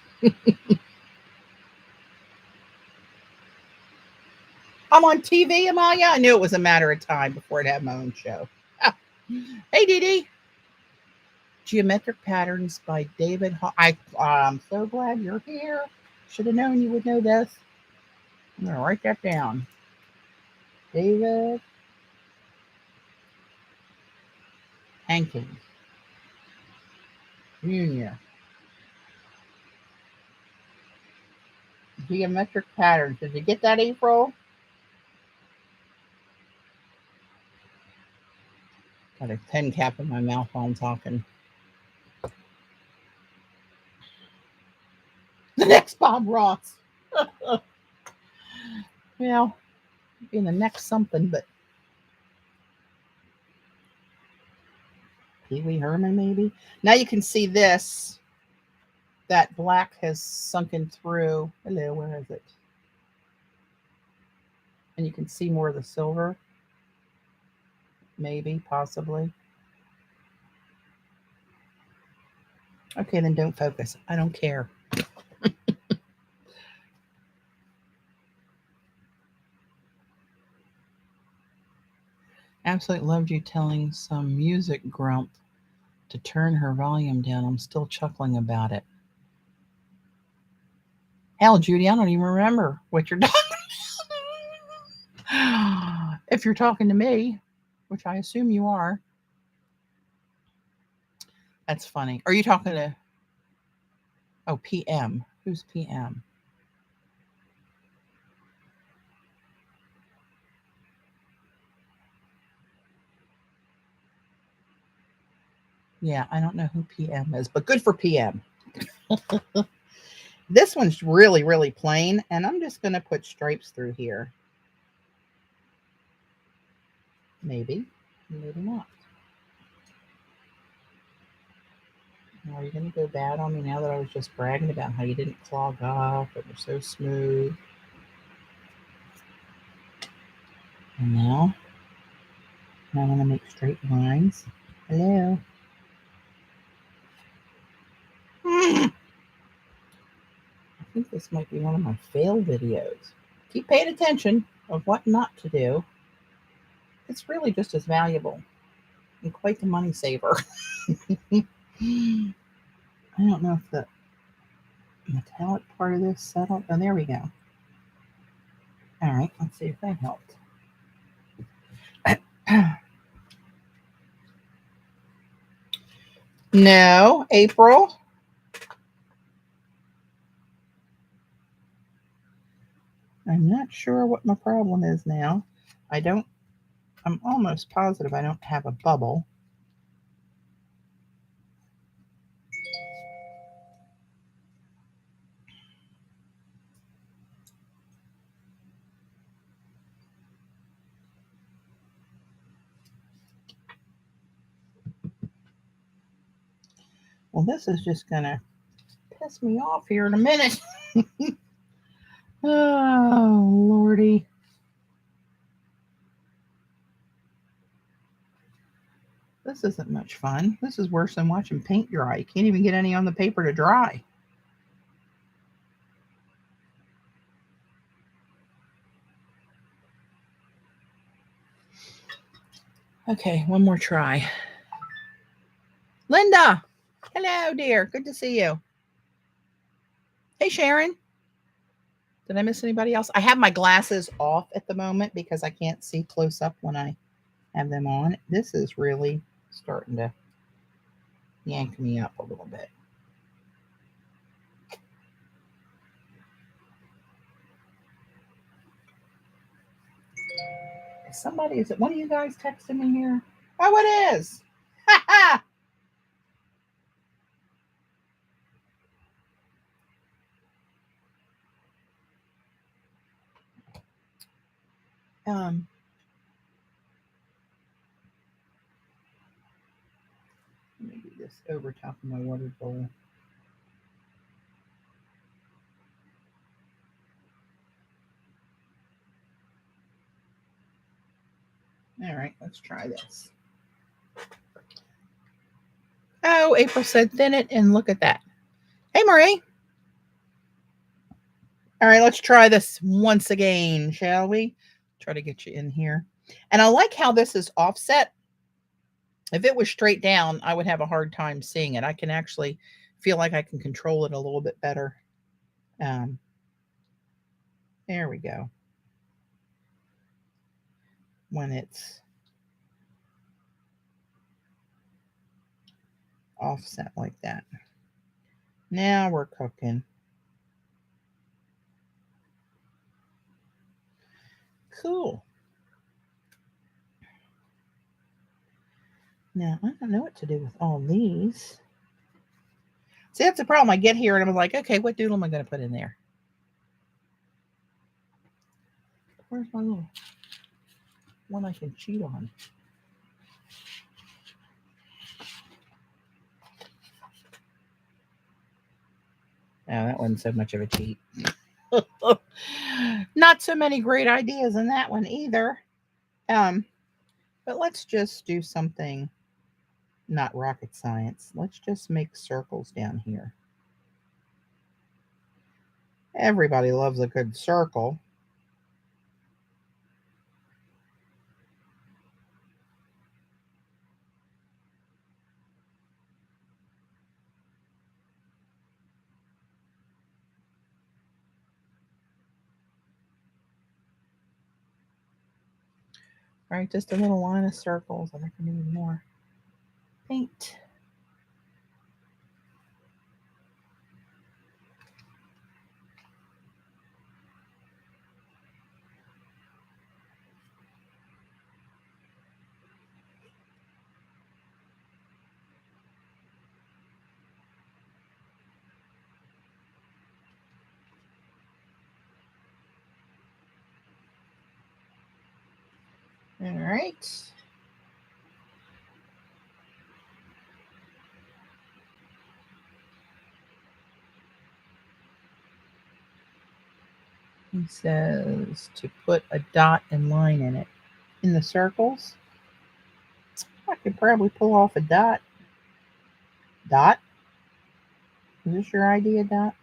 A: I'm on TV, Amaya. I knew it was a matter of time before I'd have my own show. Hey, Dee Dee. Geometric Patterns by David. I'm so glad you're here. Should have known you would know this. I'm going to write that down. David Hankins Jr. Geometric Patterns. Did you get that, April? Got a pen cap in my mouth while I'm talking. The next Bob Ross. Well, being the next something, but Pee Wee Herman maybe. Now you can see this. That black has sunken through. Hello, where is it? And you can see more of the silver. Maybe, possibly. Okay, then don't focus. I don't care. Absolutely loved you telling some music grump to turn her volume down. I'm still chuckling about it. Hell, Judy, I don't even remember what you're talking about. If you're talking to me, which I assume you are. That's funny. Are you talking to... Oh, PM. Who's PM? Yeah, I don't know who PM is, but good for PM. This one's really, really plain, and I'm just going to put stripes through here. Maybe, maybe not. Are you going to go bad on me now that I was just bragging about how you didn't clog off, it was so smooth? And now I want to make straight lines. Hello. I think this might be one of my fail videos. Keep paying attention of what not to do. It's really just as valuable and quite the money saver. I don't know if the metallic part of this settled. Oh, there we go. All right, let's see if that helped. No, April. I'm not sure what my problem is now. I'm almost positive I don't have a bubble. Well, this is just going to piss me off here in a minute. Oh, Lordy. This isn't much fun. This is worse than watching paint dry. You can't even get any on the paper to dry. Okay, one more try. Linda. Hello, dear. Good to see you. Hey, Sharon. Did I miss anybody else? I have my glasses off at the moment because I can't see close up when I have them on. This is really starting to yank me up a little bit. Is it one of you guys texting me here? Oh, it is. Ha ha. Let me do this over top of my water bowl. All right, let's try this. Oh, April said thin it, and look at that. Hey, Marie. All right, let's try this once again, shall we? Try to get you in here. And I like how this is offset. If it was straight down, I would have a hard time seeing it. I can actually feel like I can control it a little bit better. There we go. When it's offset like that. Now we're cooking. Cool. Now, I don't know what to do with all these. See, that's the problem. I get here and I'm like, okay, what doodle am I going to put in there? Where's my little one I can cheat on? Oh, that wasn't so much of a cheat. Not so many great ideas in that one either. But let's just do something not rocket science. Let's just make circles down here. Everybody loves a good circle. All right, just a little line of circles. I think I need more paint. All right. He says to put a dot and line in it. In the circles, I could probably pull off a dot. Dot? Is this your idea, Dot?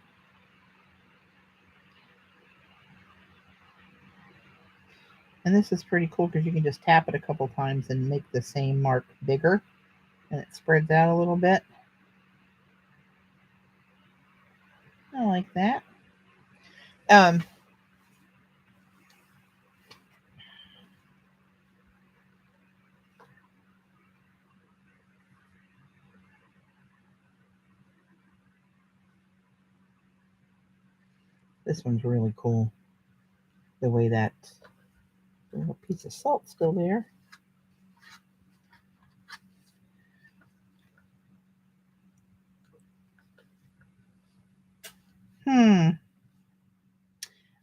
A: And this is pretty cool because you can just tap it a couple times and make the same mark bigger. And it spreads out a little bit. I like that. This one's really cool. The way that little piece of salt's still there.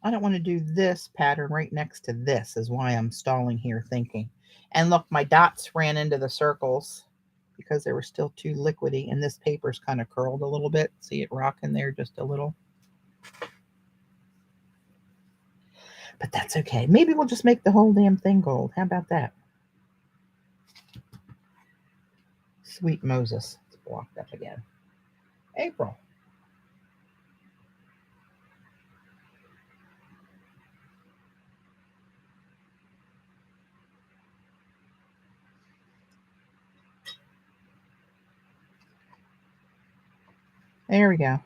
A: I don't want to do this pattern right next to this is why I'm stalling here thinking. And look, my dots ran into the circles because they were still too liquidy, and this paper's kind of curled a little bit. See it rocking there just a little. But that's okay. Maybe we'll just make the whole damn thing gold. How about that? Sweet Moses. It's blocked up again. April. There we go.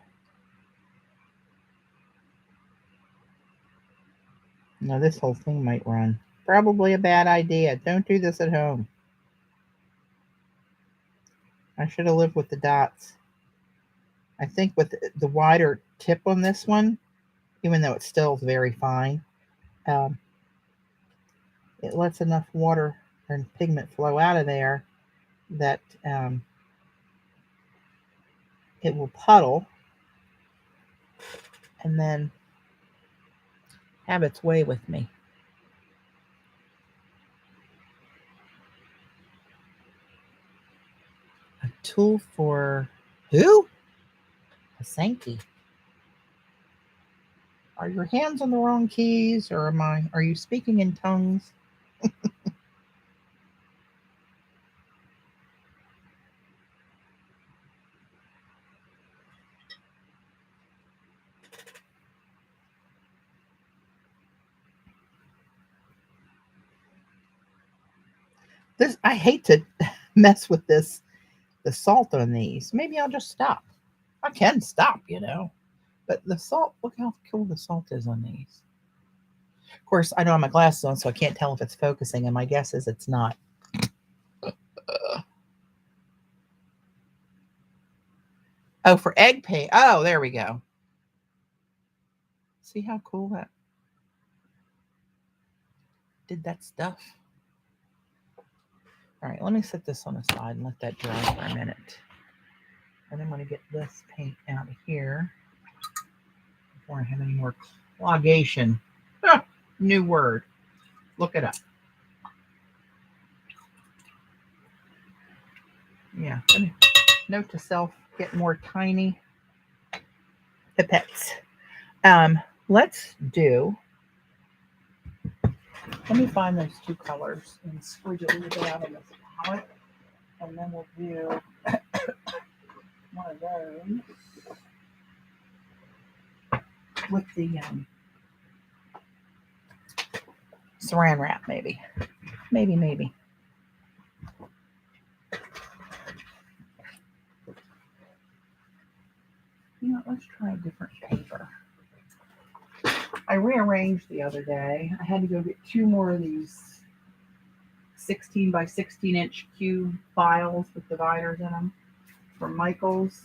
A: Now this whole thing might run. Probably a bad idea. Don't do this at home. I should have lived with the dots. I think with the wider tip on this one, even though it's still very fine, it lets enough water and pigment flow out of there that it will puddle and then have its way with me. A tool for who? A Sankey. Are your hands on the wrong keys, or are you speaking in tongues? I hate to mess with the salt on these. Maybe I'll just stop. I can stop, but the salt, look how cool the salt is on these. Of course, I don't have my glasses on, so I can't tell if it's focusing, and my guess is it's not. Oh, for egg paint. Oh, there we go. See how cool that did that stuff? All right, let me set this on the side and let that dry for a minute. And I'm going to get this paint out of here before I have any more clogation. New word. Look it up. Yeah. Note to self, get more tiny pipettes. Let's do, let me find those two colors and squidge it a little bit out of this palette. And then we'll do one of those with the saran wrap, maybe. Maybe. Let's try a different paper. I rearranged the other day. I had to go get 2 more of these 16 by 16 inch cube files with dividers in them from Michaels,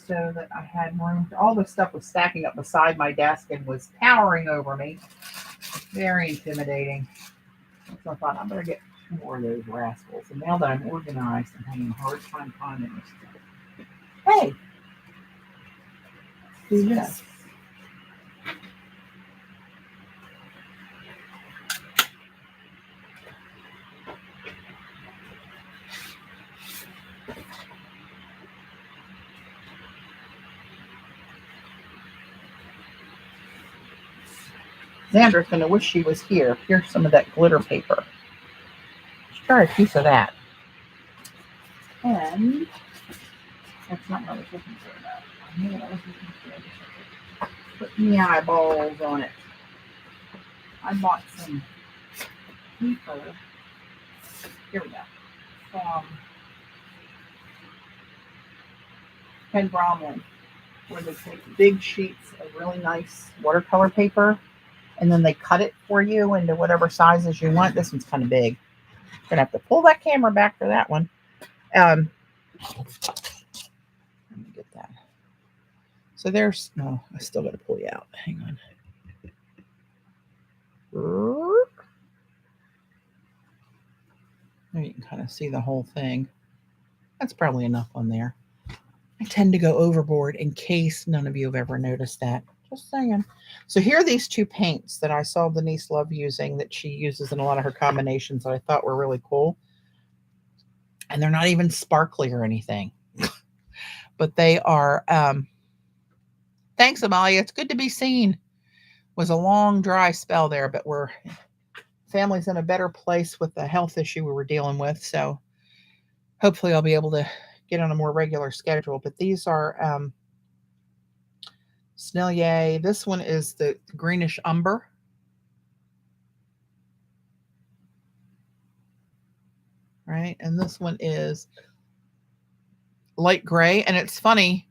A: so that I had room. All the stuff was stacking up beside my desk and was towering over me. Very intimidating. So I thought I better get 2 more of those rascals. And now that I'm organized, I'm having a hard time finding this stuff. Hey, do this. Xander's going to wish she was here. Here's some of that glitter paper. Let's try a piece of that. And that's not what I was looking for. I knew what I was looking for. Putting the eyeballs on it. I bought some paper. Here we go. From Ken Bromley, where they take big sheets of really nice watercolor paper, and then they cut it for you into whatever sizes you want. This one's kind of big. I'm gonna have to pull that camera back for that one. Let me get that. So there's, no, I still got to pull you out. Hang on. There you can kind of see the whole thing. That's probably enough on there. I tend to go overboard in case none of you have ever noticed that. Just saying. So here are these two paints that I saw Denise Love using that she uses in a lot of her combinations that I thought were really cool. And they're not even sparkly or anything. But they are, thanks, Amalia. It's good to be seen. It was a long, dry spell there, but family's in a better place with the health issue we were dealing with. So hopefully I'll be able to get on a more regular schedule. But these are Snellier. This one is the greenish umber. Right? And this one is light gray. And it's funny,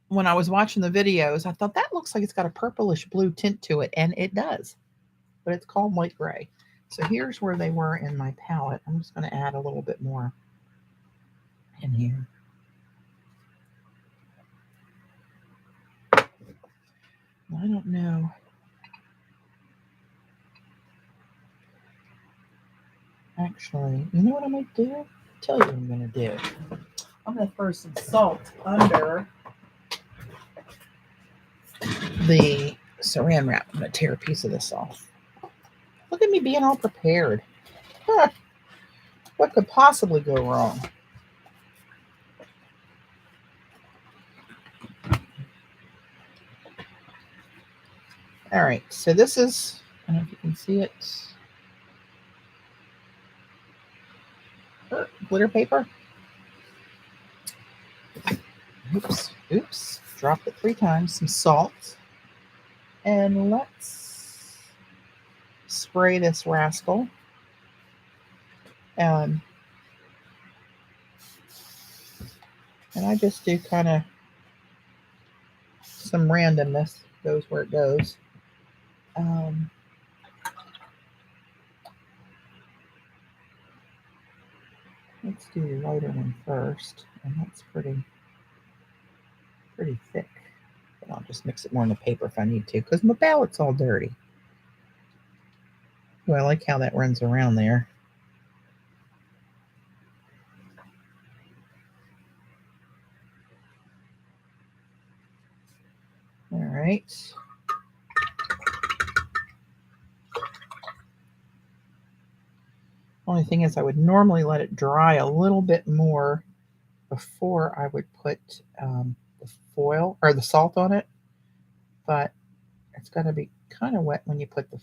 A: when I was watching the videos, I thought that looks like it's got a purplish blue tint to it. And it does. But it's called light gray. So here's where they were in my palette. I'm just going to add a little bit more in here. I don't know. Actually, you know what I might do? I'll tell you what I'm going to do. I'm going to throw some salt under the saran wrap. I'm going to tear a piece of this off. Look at me being all prepared. Huh. What could possibly go wrong? All right, so this is, I don't know if you can see it. Glitter paper. Oops. Dropped it 3 times. Some salt. And let's spray this rascal. And I just do kind of some randomness. Goes where it goes. Let's do the lighter one first. And that's pretty thick. But I'll just mix it more in the paper if I need to, because my palette's all dirty. Ooh, I like how that runs around there. All right. Only thing is I would normally let it dry a little bit more before I would put the foil or the salt on it, but it's going to be kind of wet when you put the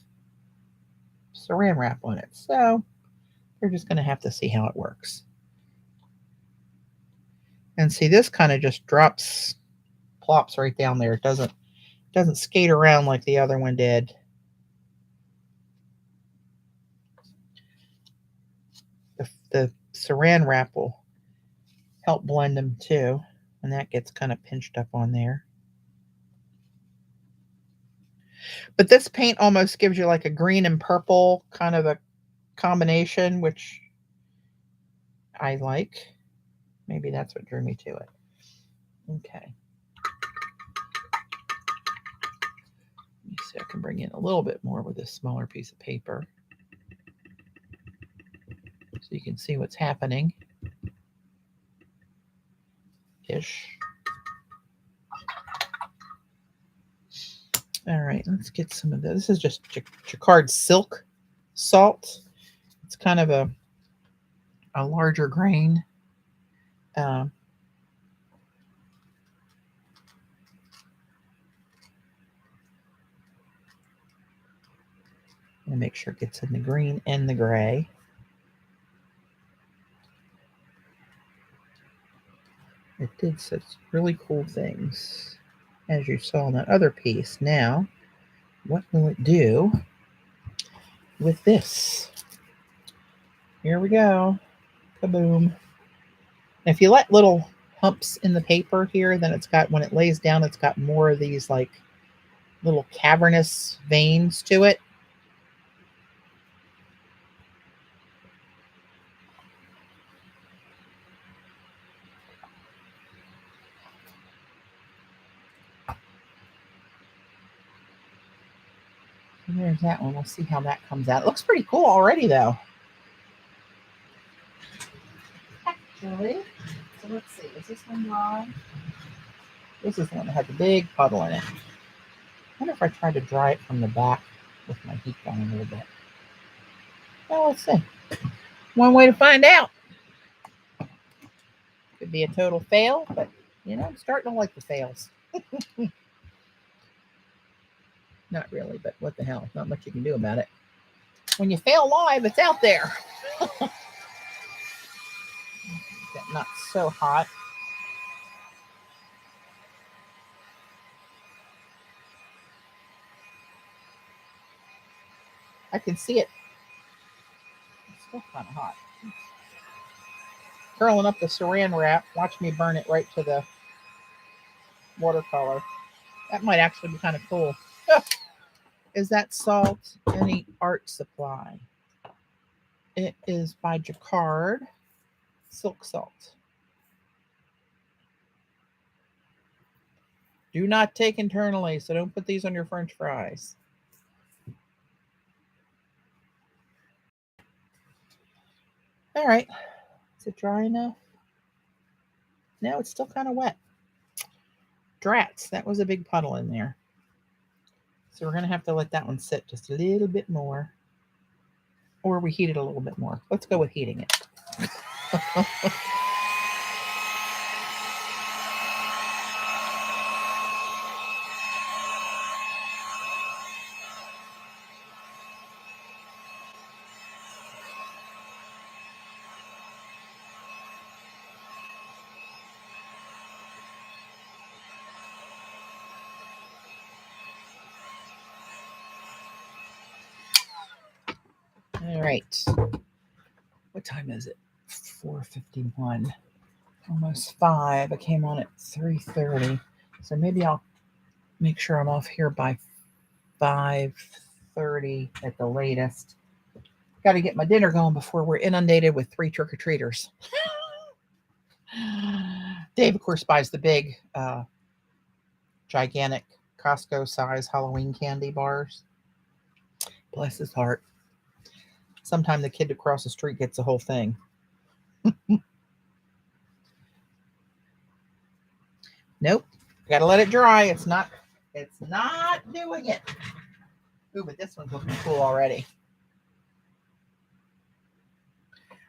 A: saran wrap on it. So we're just going to have to see how it works. And see, this kind of just plops right down there. It doesn't skate around like the other one did. The saran wrap will help blend them too, and that gets kind of pinched up on there. But this paint almost gives you like a green and purple kind of a combination, which I like. Maybe that's what drew me to it. Okay. Let me see if I can bring in a little bit more with this smaller piece of paper, so you can see what's happening. Ish. All right, let's get some of this. This is just Jacquard Silk salt. It's kind of a larger grain. And make sure it gets in the green and the gray. It did such really cool things, as you saw in that other piece. Now, what will it do with this? Here we go. Kaboom. If you let little humps in the paper here, then it's got, when it lays down, it's got more of these like little cavernous veins to it. There's that one. We'll see how that comes out. It looks pretty cool already, though. Actually, so let's see. Is this one dry? This is the one that had the big puddle in it. I wonder if I tried to dry it from the back with my heat gun a little bit. Well, let's see. One way to find out. Could be a total fail, but you know, I'm starting to like the fails. Not really, but what the hell? Not much you can do about it. When you fail live, it's out there. Not so hot. I can see it. It's still kind of hot. Curling up the saran wrap. Watch me burn it right to the watercolor. That might actually be kind of cool. Is that salt any art supply? It is by Jacquard. Silk salt. Do not take internally, so don't put these on your French fries. All right. Is it dry enough? No, it's still kind of wet. Drats, that was a big puddle in there. So we're going to have to let that one sit just a little bit more. Or we heat it a little bit more. Let's go with heating it. All right. What time is it? 4:51. Almost 5. I came on at 3:30. So maybe I'll make sure I'm off here by 5:30 at the latest. Got to get my dinner going before we're inundated with 3 trick-or-treaters. Dave, of course, buys the big, gigantic Costco-size Halloween candy bars. Bless his heart. Sometime the kid across the street gets the whole thing. Nope. Got to let it dry. It's not doing it. Ooh, but this one's looking cool already.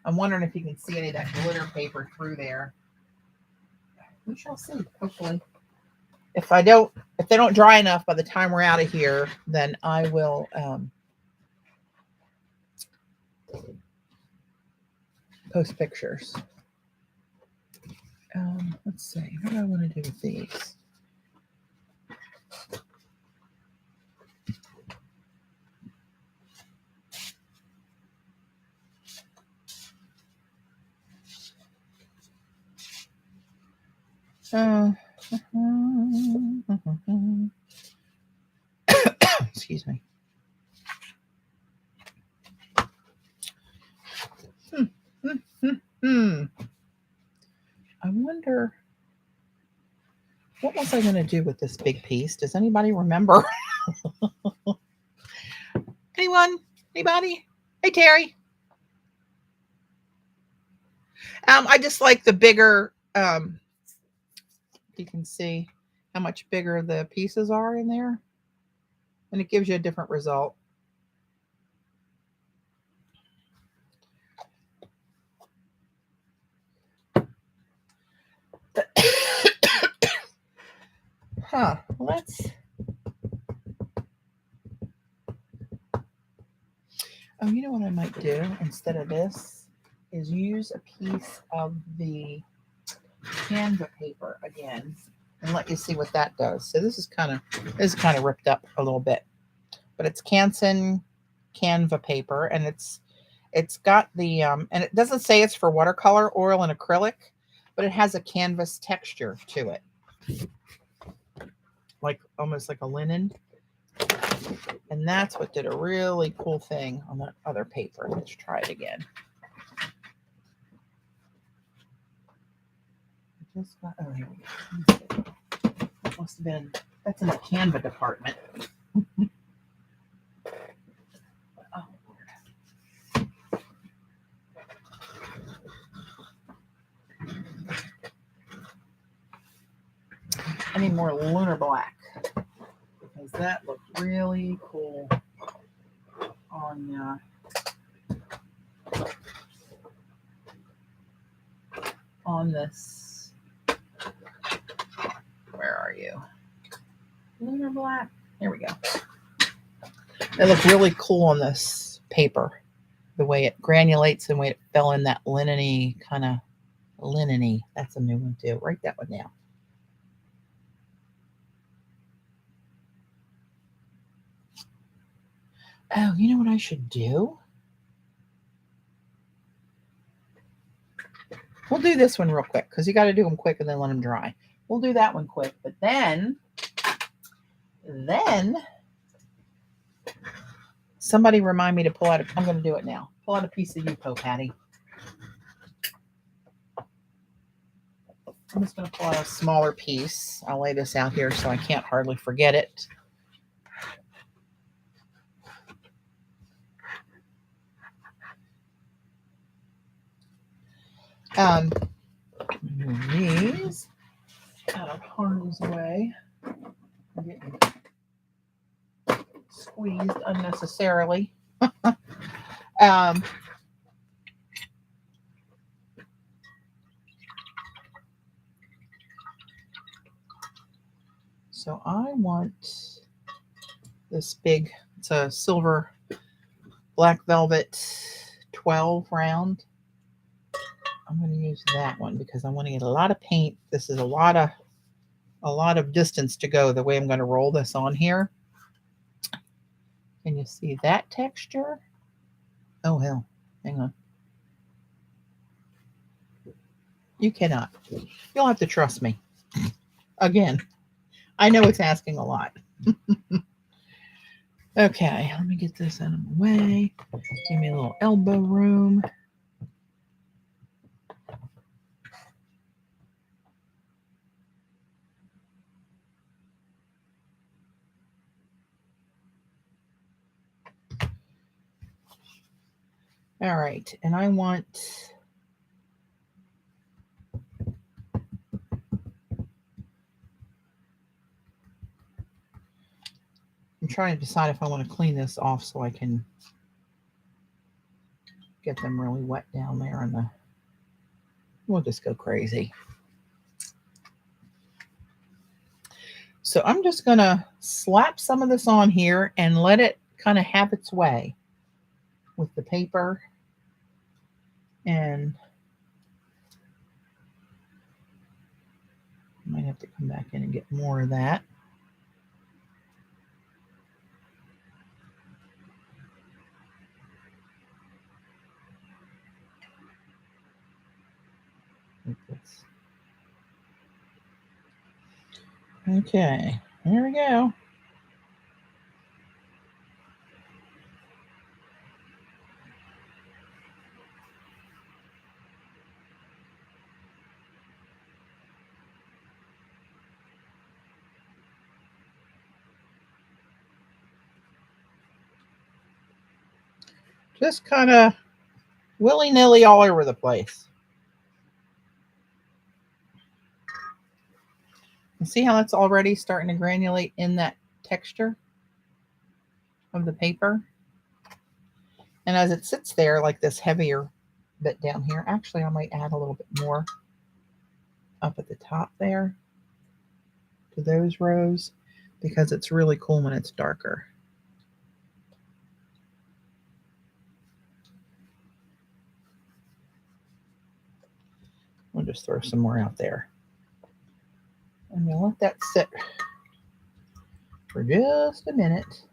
A: I'm wondering if you can see any of that glitter paper through there. We shall see, hopefully. If they don't dry enough by the time we're out of here, then I will post pictures. Let's see. What do I want to do with these? Excuse me. I wonder, what was I going to do with this big piece? Does anybody remember? Anyone? Anybody? Hey, Terry. I just like the bigger, you can see how much bigger the pieces are in there. And it gives you a different result. Let's. Oh, you know what I might do instead of this is use a piece of the Canva paper again and let you see what that does. So this is kind of ripped up a little bit, but it's Canva paper, and it's got the and it doesn't say it's for watercolor, oil, and acrylic, but it has a canvas texture to it, like almost like a linen. And that's what did a really cool thing on that other paper. Let's try it again. Just got, oh, here we go. That must have been, that's in the Canva department. need more lunar black because that looked really cool on this. Where are you? Lunar black. There we go. It looked really cool on this paper. The way it granulates and the way it fell in that linen-y kind of linen-y. That's a new one too. Write that one down. Oh, you know what I should do? We'll do this one real quick because you got to do them quick and then let them dry. We'll do that one quick, but then somebody remind me to pull out. I'm going to do it now. Pull out a piece of Yupo, Patty. I'm just going to pull out a smaller piece. I'll lay this out here so I can't hardly forget it. Move these out of harm's way. I'm getting squeezed unnecessarily. So I want this big, it's a silver black velvet 12 round. I'm going to use that one because I want to get a lot of paint. This is a lot of distance to go the way I'm going to roll this on here. Can you see that texture? Oh, hell. Hang on. You cannot. You'll have to trust me. Again, I know it's asking a lot. Okay, let me get this out of the way. Give me a little elbow room. All right, and I want I'm trying to decide if I want to clean this off so I can get them really wet down there and we'll just go crazy. So I'm just going to slap some of this on here and let it kind of have its way with the paper. And I might have to come back in and get more of that. Like this. Okay, here we go. Just kind of willy-nilly all over the place. You see how it's already starting to granulate in that texture of the paper? And as it sits there like this heavier bit down here, actually I might add a little bit more up at the top there to those rows because it's really cool when it's darker. We'll just throw some more out there. And we'll let that sit for just a minute.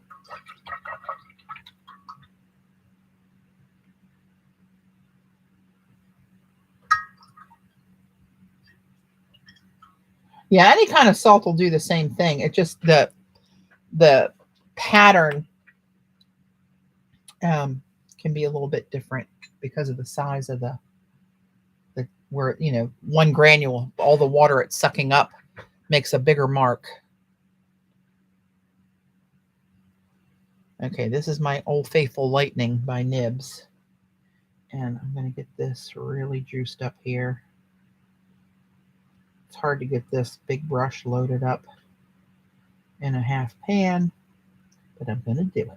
A: Yeah, any kind of salt will do the same thing. It just the pattern can be a little bit different because of the size of the where, you know, one granule, all the water it's sucking up makes a bigger mark. Okay, this is my Old Faithful Lightning by Nibs. And I'm going to get this really juiced up here. It's hard to get this big brush loaded up in a half pan, but I'm going to do it.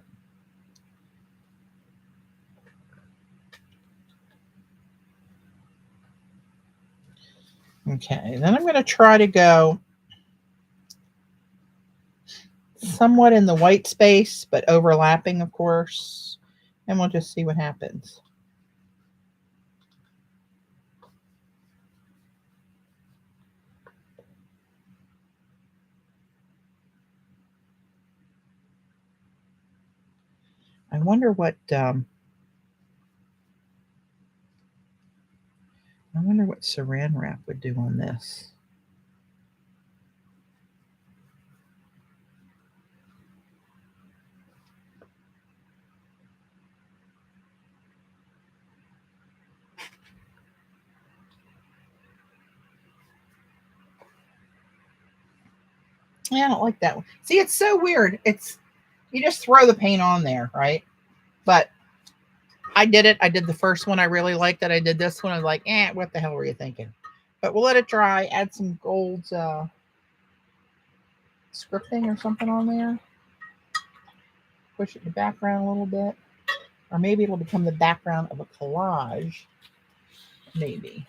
A: Okay, then I'm going to try to go somewhat in the white space, but overlapping, of course, and we'll just see what happens. I wonder what Saran wrap would do on this. Yeah, I don't like that one. See, it's so weird. You just throw the paint on there, right? But I did it. I did the first one. I really liked it. I did this one. I was like, what the hell were you thinking? But we'll let it dry. Add some gold scripting or something on there. Push it in the background a little bit. Or maybe it'll become the background of a collage. Maybe.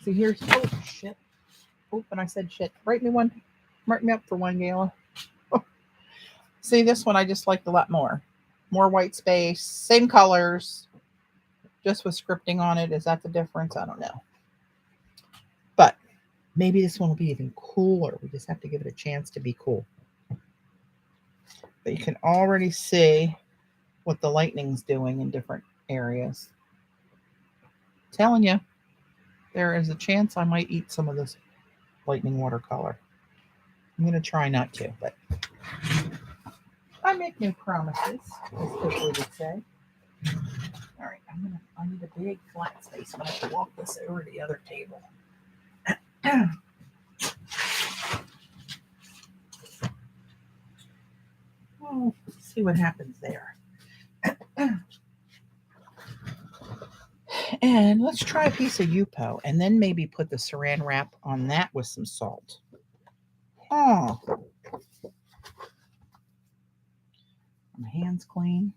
A: See, here's, oh, shit. Oh, and I said shit. Write me one. Mark me up for one, Gayla. Oh. See, this one I just liked a lot more. More white space. Same colors. Just with scripting on it. Is that the difference? I don't know. But maybe this one will be even cooler. We just have to give it a chance to be cool. But you can already see what the lightning's doing in different areas. I'm telling you, there is a chance I might eat some of this lightning watercolor. I'm going to try not to, but I make no promises, as people would say. All right, I need a big flat space. I'm going to have to walk this over to the other table. Well, let's see what happens there. And let's try a piece of Yupo and then maybe put the saran wrap on that with some salt. Oh. My hands clean.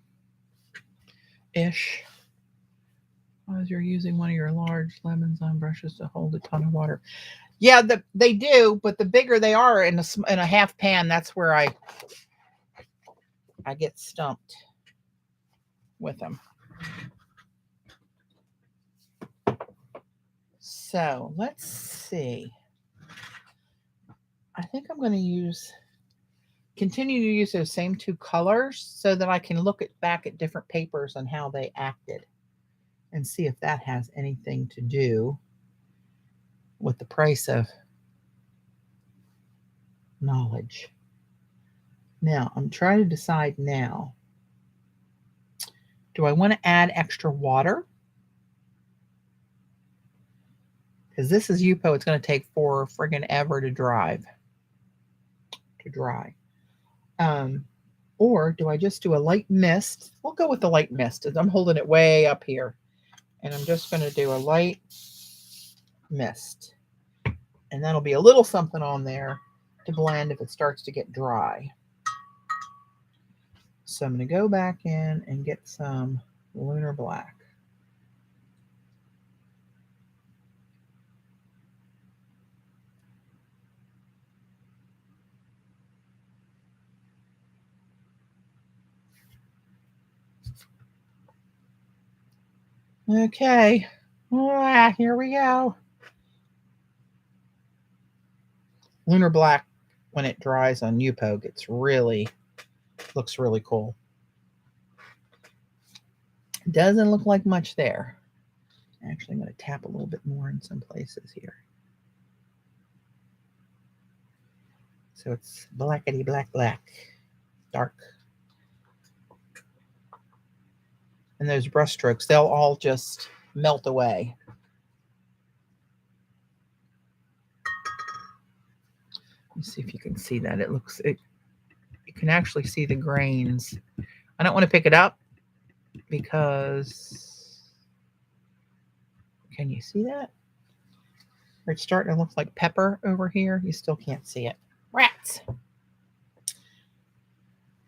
A: Ish. As you're using one of your large lemons on brushes to hold a ton of water. Yeah, they do, but the bigger they are in a half pan, that's where I get stumped with them. So let's see. I think I'm going to continue to use those same two colors so that I can look back at different papers and how they acted and see if that has anything to do with the price of knowledge. Now, I'm trying to decide now. Do I want to add extra water? Because this is Yupo. It's going to take friggin' ever to dry. Or do I just do a light mist? We'll go with the light mist. I'm holding it way up here. And I'm just going to do a light mist. And that'll be a little something on there to blend if it starts to get dry. So I'm going to go back in and get some Lunar Black. Okay. Here we go. Lunar Black, when it dries on Yupo, looks really cool. Doesn't look like much there. Actually, I'm going to tap a little bit more in some places here. So it's blackety black, dark. And those brush strokes, they'll all just melt away. Let me see if you can see that. You can actually see the grains. I don't want to pick it up because, can you see that? Where it's starting to look like pepper over here. You still can't see it. Rats.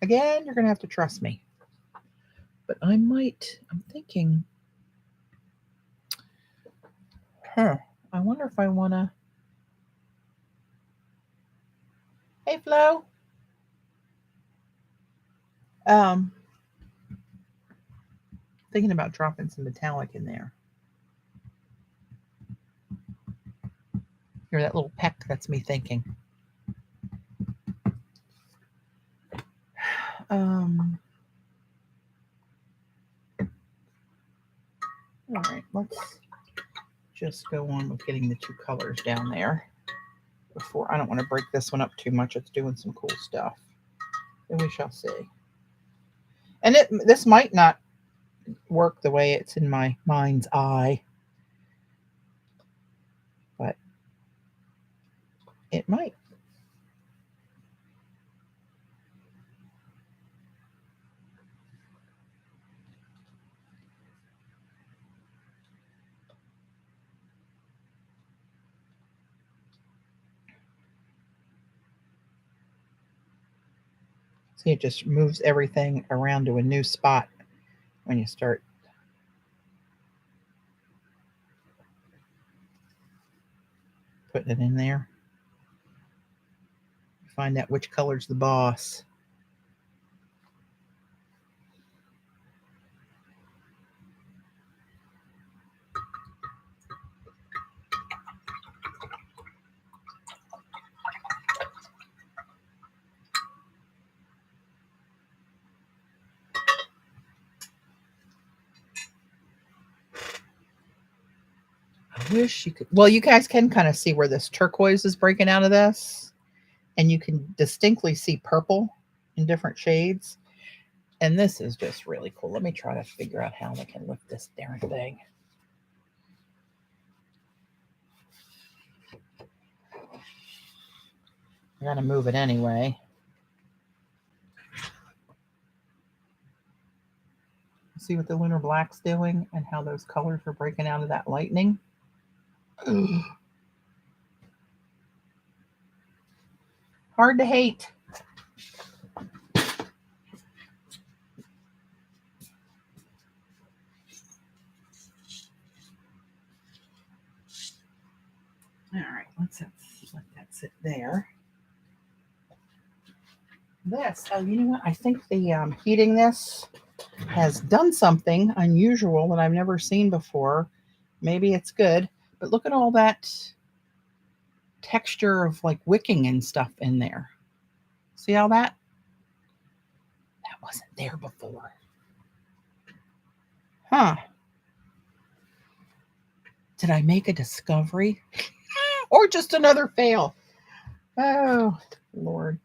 A: Again, you're going to have to trust me. But I'm thinking, I wonder if I want to. Hey, Flo. Thinking about dropping some metallic in there. Hear that little peck? That's me thinking. All right, let's just go on with getting the two colors down there before. I don't want to break this one up too much. It's doing some cool stuff. And we shall see. And this might not work the way it's in my mind's eye, but it might. See, it just moves everything around to a new spot when you start putting it in there. Find out which color's the boss. I wish you could. Well, you guys can kind of see where this turquoise is breaking out of this. And you can distinctly see purple in different shades. And this is just really cool. Let me try to figure out how I can lift this darn thing. I gotta move it anyway. See what the lunar black's doing and how those colors are breaking out of that lightning. Hard to hate. All right, let's let that sit there. This, oh, you know what? I think the heating this has done something unusual that I've never seen before. Maybe it's good, but look at all that texture of like wicking and stuff in there. See all that? That wasn't there before. Huh. Did I make a discovery? Or just another fail? Oh, Lord.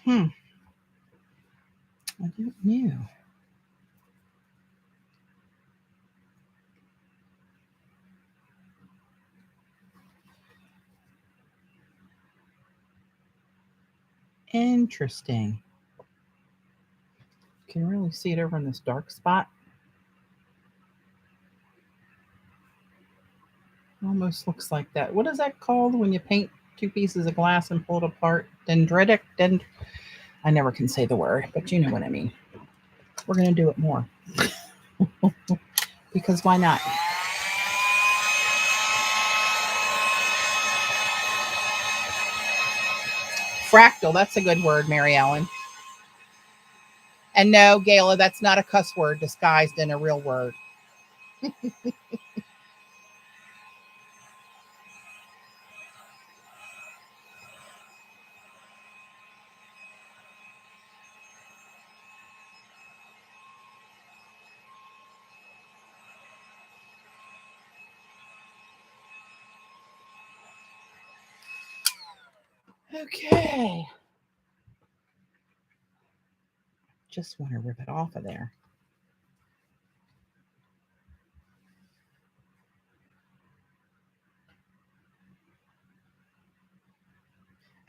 A: I don't know. Interesting. You can really see it over in this dark spot. Almost looks like that. What is that called when you paint two pieces of glass and pull it apart? Dendritic? I never can say the word, but you know what I mean. We're going to do it more. Because why not? Fractal, that's a good word, Mary Ellen. And no, Gayla, that's not a cuss word disguised in a real word. Okay. Just want to rip it off of there.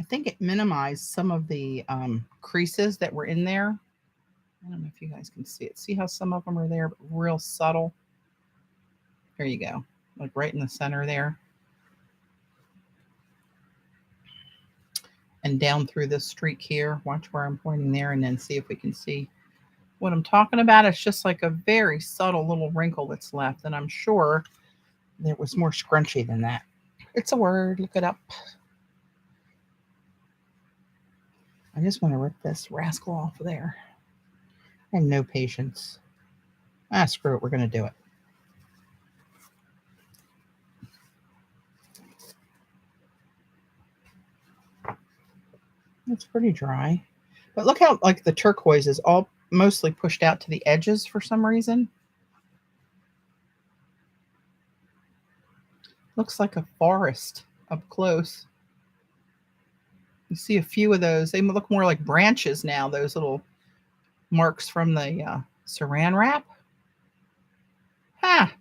A: I think it minimized some of the creases that were in there. I don't know if you guys can see it. See how some of them are there, but real subtle. There you go. Like right in the center there. And down through this streak here. Watch where I'm pointing there and then see if we can see what I'm talking about. It's just like a very subtle little wrinkle that's left. And I'm sure there was more scrunchy than that. It's a word. Look it up. I just want to rip this rascal off of there. I have no patience. Ah, screw it. We're going to do it. It's pretty dry. But look how like the turquoise is all mostly pushed out to the edges for some reason. Looks like a forest up close. You see a few of those. They look more like branches now, those little marks from the saran wrap. Ha!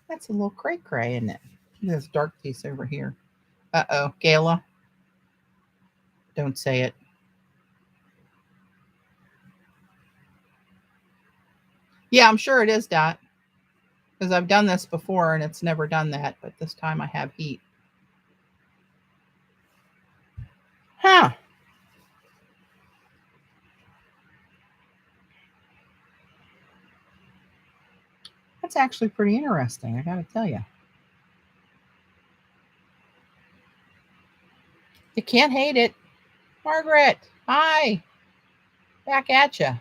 A: That's a little cray-cray, isn't it? This dark piece over here. Uh-oh, Gayla. Don't say it. Yeah, I'm sure it is, Dot. Because I've done this before and it's never done that, but this time I have heat. Huh. That's actually pretty interesting, I gotta tell you. You can't hate it. Margaret, hi. Back at you.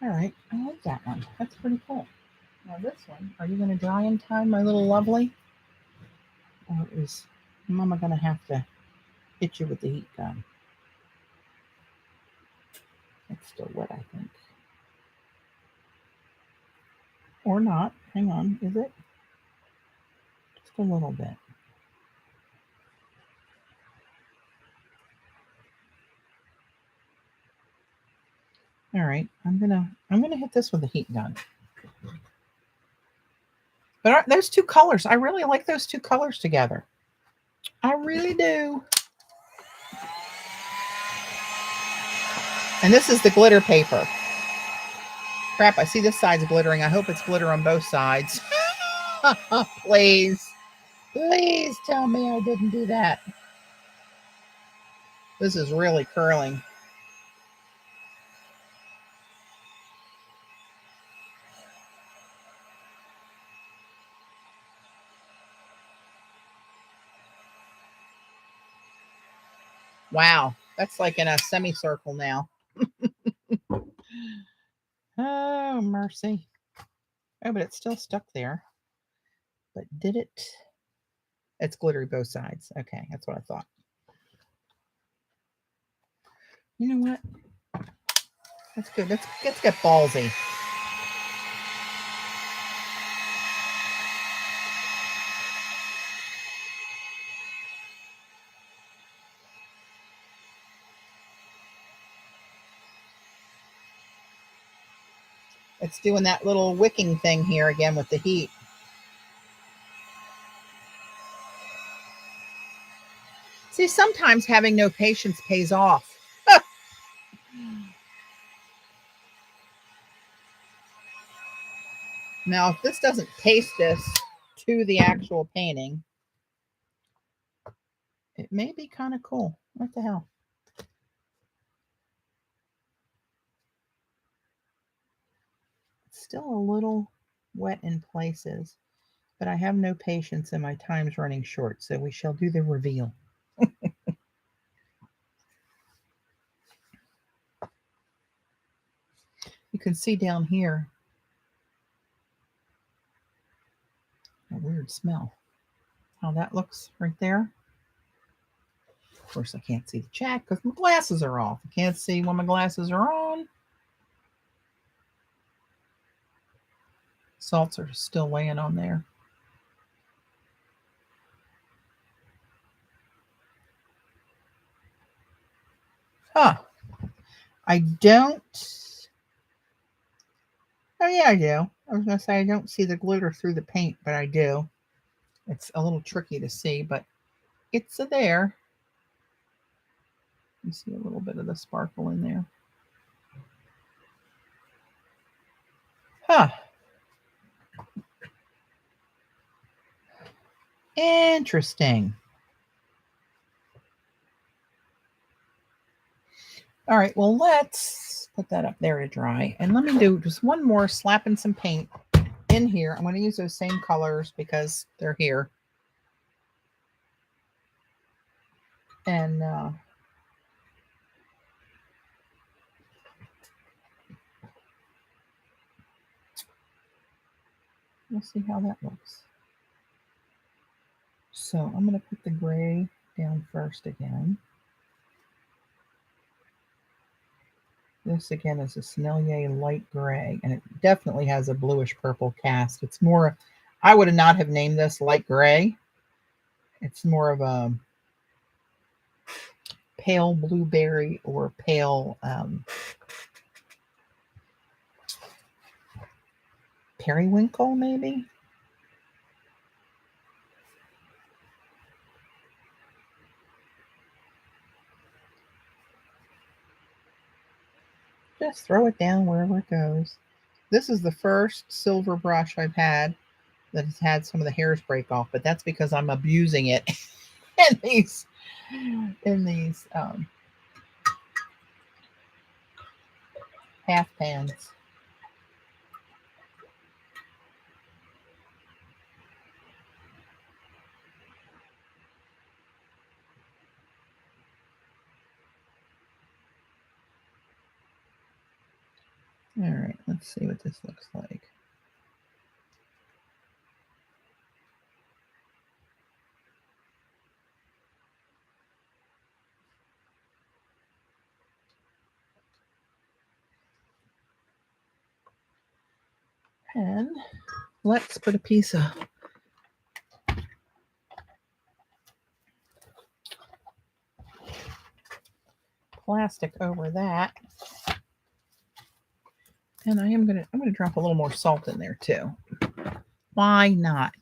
A: All right, I like that one. That's pretty cool. Now this one, are you going to dry in time, my little lovely? Or is Mama going to have to hit you with the heat gun? It's still wet, I think. Or not. Hang on, is it? Just a little bit. All right, I'm gonna hit this with a heat gun. But those two colors, I really like those two colors together. I really do. And this is the glitter paper. Crap, I see this side's glittering. I hope it's glitter on both sides. Please. Please tell me I didn't do that. This is really curling. Wow, that's like in a semicircle now. Oh, mercy. Oh, but it's still stuck there. But did it? It's glittery both sides. Okay, that's what I thought. You know what? That's good. Let's get ballsy. It's doing that little wicking thing here again with the heat. See, sometimes having no patience pays off. Now, if this doesn't paste this to the actual painting, it may be kind of cool. What the hell? It's still a little wet in places, but I have no patience and my time's running short, so we shall do the reveal. You can see down here a weird smell. How that looks right there. Of course, I can't see the chat because my glasses are off. I can't see when my glasses are on. Salts are still weighing on there. Huh. I don't. Oh, yeah, I do. I was going to say I don't see the glitter through the paint, but I do. It's a little tricky to see, but it's there. You see a little bit of the sparkle in there. Huh. Interesting. All right, well, let's put that up there to dry. And let me do just one more, slapping some paint in here. I'm going to use those same colors because they're here. And we'll see how that looks. So I'm going to put the gray down first again. This again is a Sennelier light gray, and it definitely has a bluish purple cast. It's more, I would not have named this light gray. It's more of a pale blueberry or pale periwinkle, maybe. Just throw it down wherever it goes. This is the first silver brush I've had that has had some of the hairs break off, but that's because I'm abusing it in these half pans. All right, let's see what this looks like. And let's put a piece of plastic over that. And I'm gonna drop a little more salt in there too. Why not?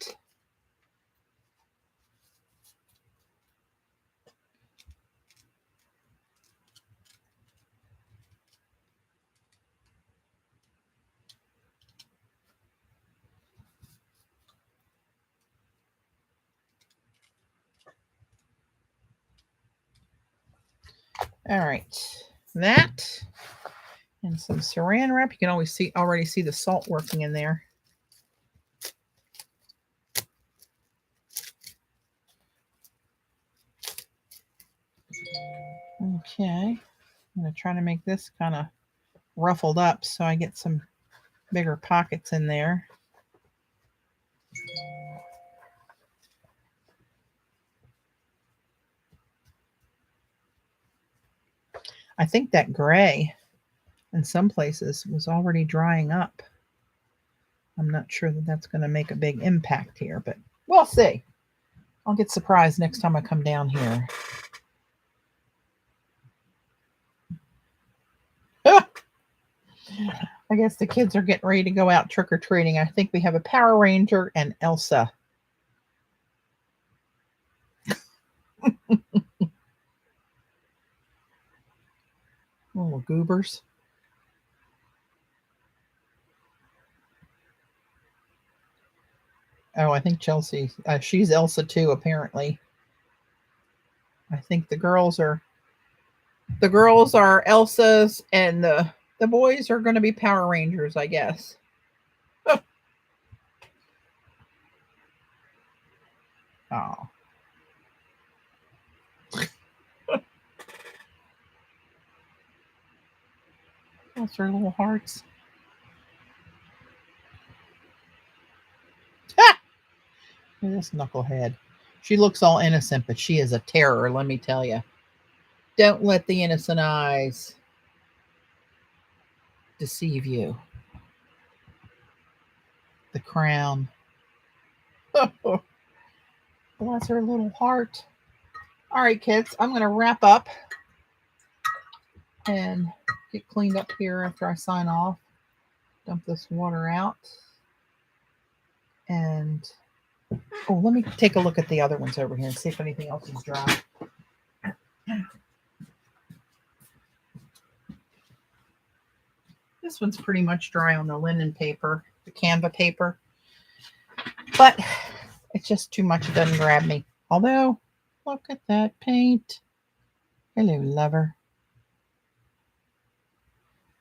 A: All right, that and some saran wrap. You can always already see the salt working in there. Okay, I'm going to try to make this kind of ruffled up so I get some bigger pockets in there. I think that gray in some places was already drying up. I'm not sure that that's going to make a big impact here, but we'll see. I'll get surprised next time I come down here. I guess the kids are getting ready to go out trick-or-treating. I think we have a Power Ranger and Elsa. Little goobers. Oh, I think Chelsea, she's Elsa too, apparently. I think the girls are Elsas and the boys are going to be Power Rangers, I guess. Oh. Those are little hearts. This knucklehead. She looks all innocent, but she is a terror, let me tell you. Don't let the innocent eyes deceive you. The crown. Bless her little heart. All right, kids, I'm going to wrap up and get cleaned up here after I sign off. Dump this water out. And Oh, let me take a look at the other ones over here and see if anything else is dry. This one's pretty much dry on the linen paper, the Canva paper. But it's just too much. It doesn't grab me. Although, look at that paint. Hello, lover.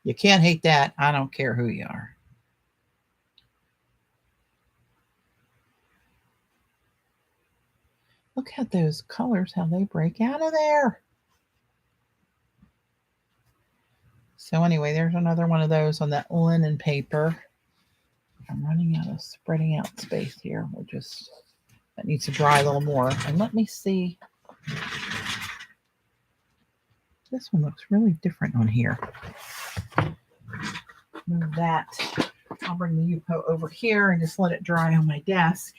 A: You can't hate that. I don't care who you are. Look at those colors, how they break out of there. So anyway, there's another one of those on that linen paper. I'm running out of spreading out space here. That needs to dry a little more. And let me see. This one looks really different on here. Move that. I'll bring the U-Po over here and just let it dry on my desk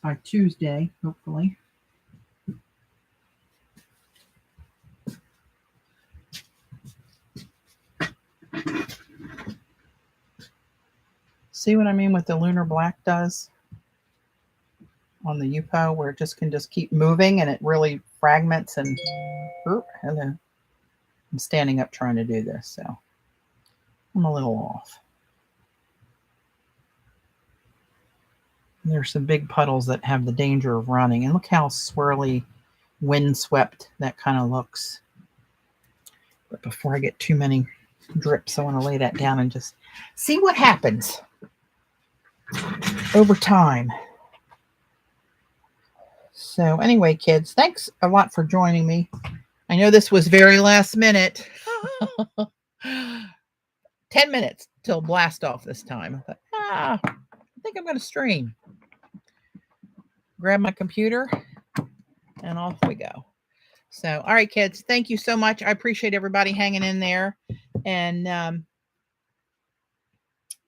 A: by Tuesday, hopefully. See what I mean? What the lunar black does on the U-Po, where it can just keep moving and it really fragments and hello. I'm standing up trying to do this, so I'm a little off. There's some big puddles that have the danger of running, and look how swirly, windswept that kind of looks. But before I get too many drips, I want to lay that down and just see what happens over time. So anyway, kids, thanks a lot for joining me. I know this was very last minute. 10 minutes till blast off this time. I thought, I think I'm going to stream. Grab my computer and off we go. So, all right, kids, thank you so much. I appreciate everybody hanging in there. And I'll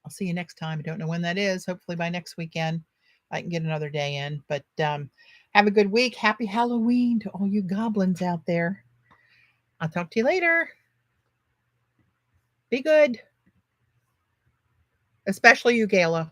A: see you next time. I don't know when that is. Hopefully by next weekend, I can get another day in. But have a good week. Happy Halloween to all you goblins out there. I'll talk to you later. Be good. Especially you, Gayla.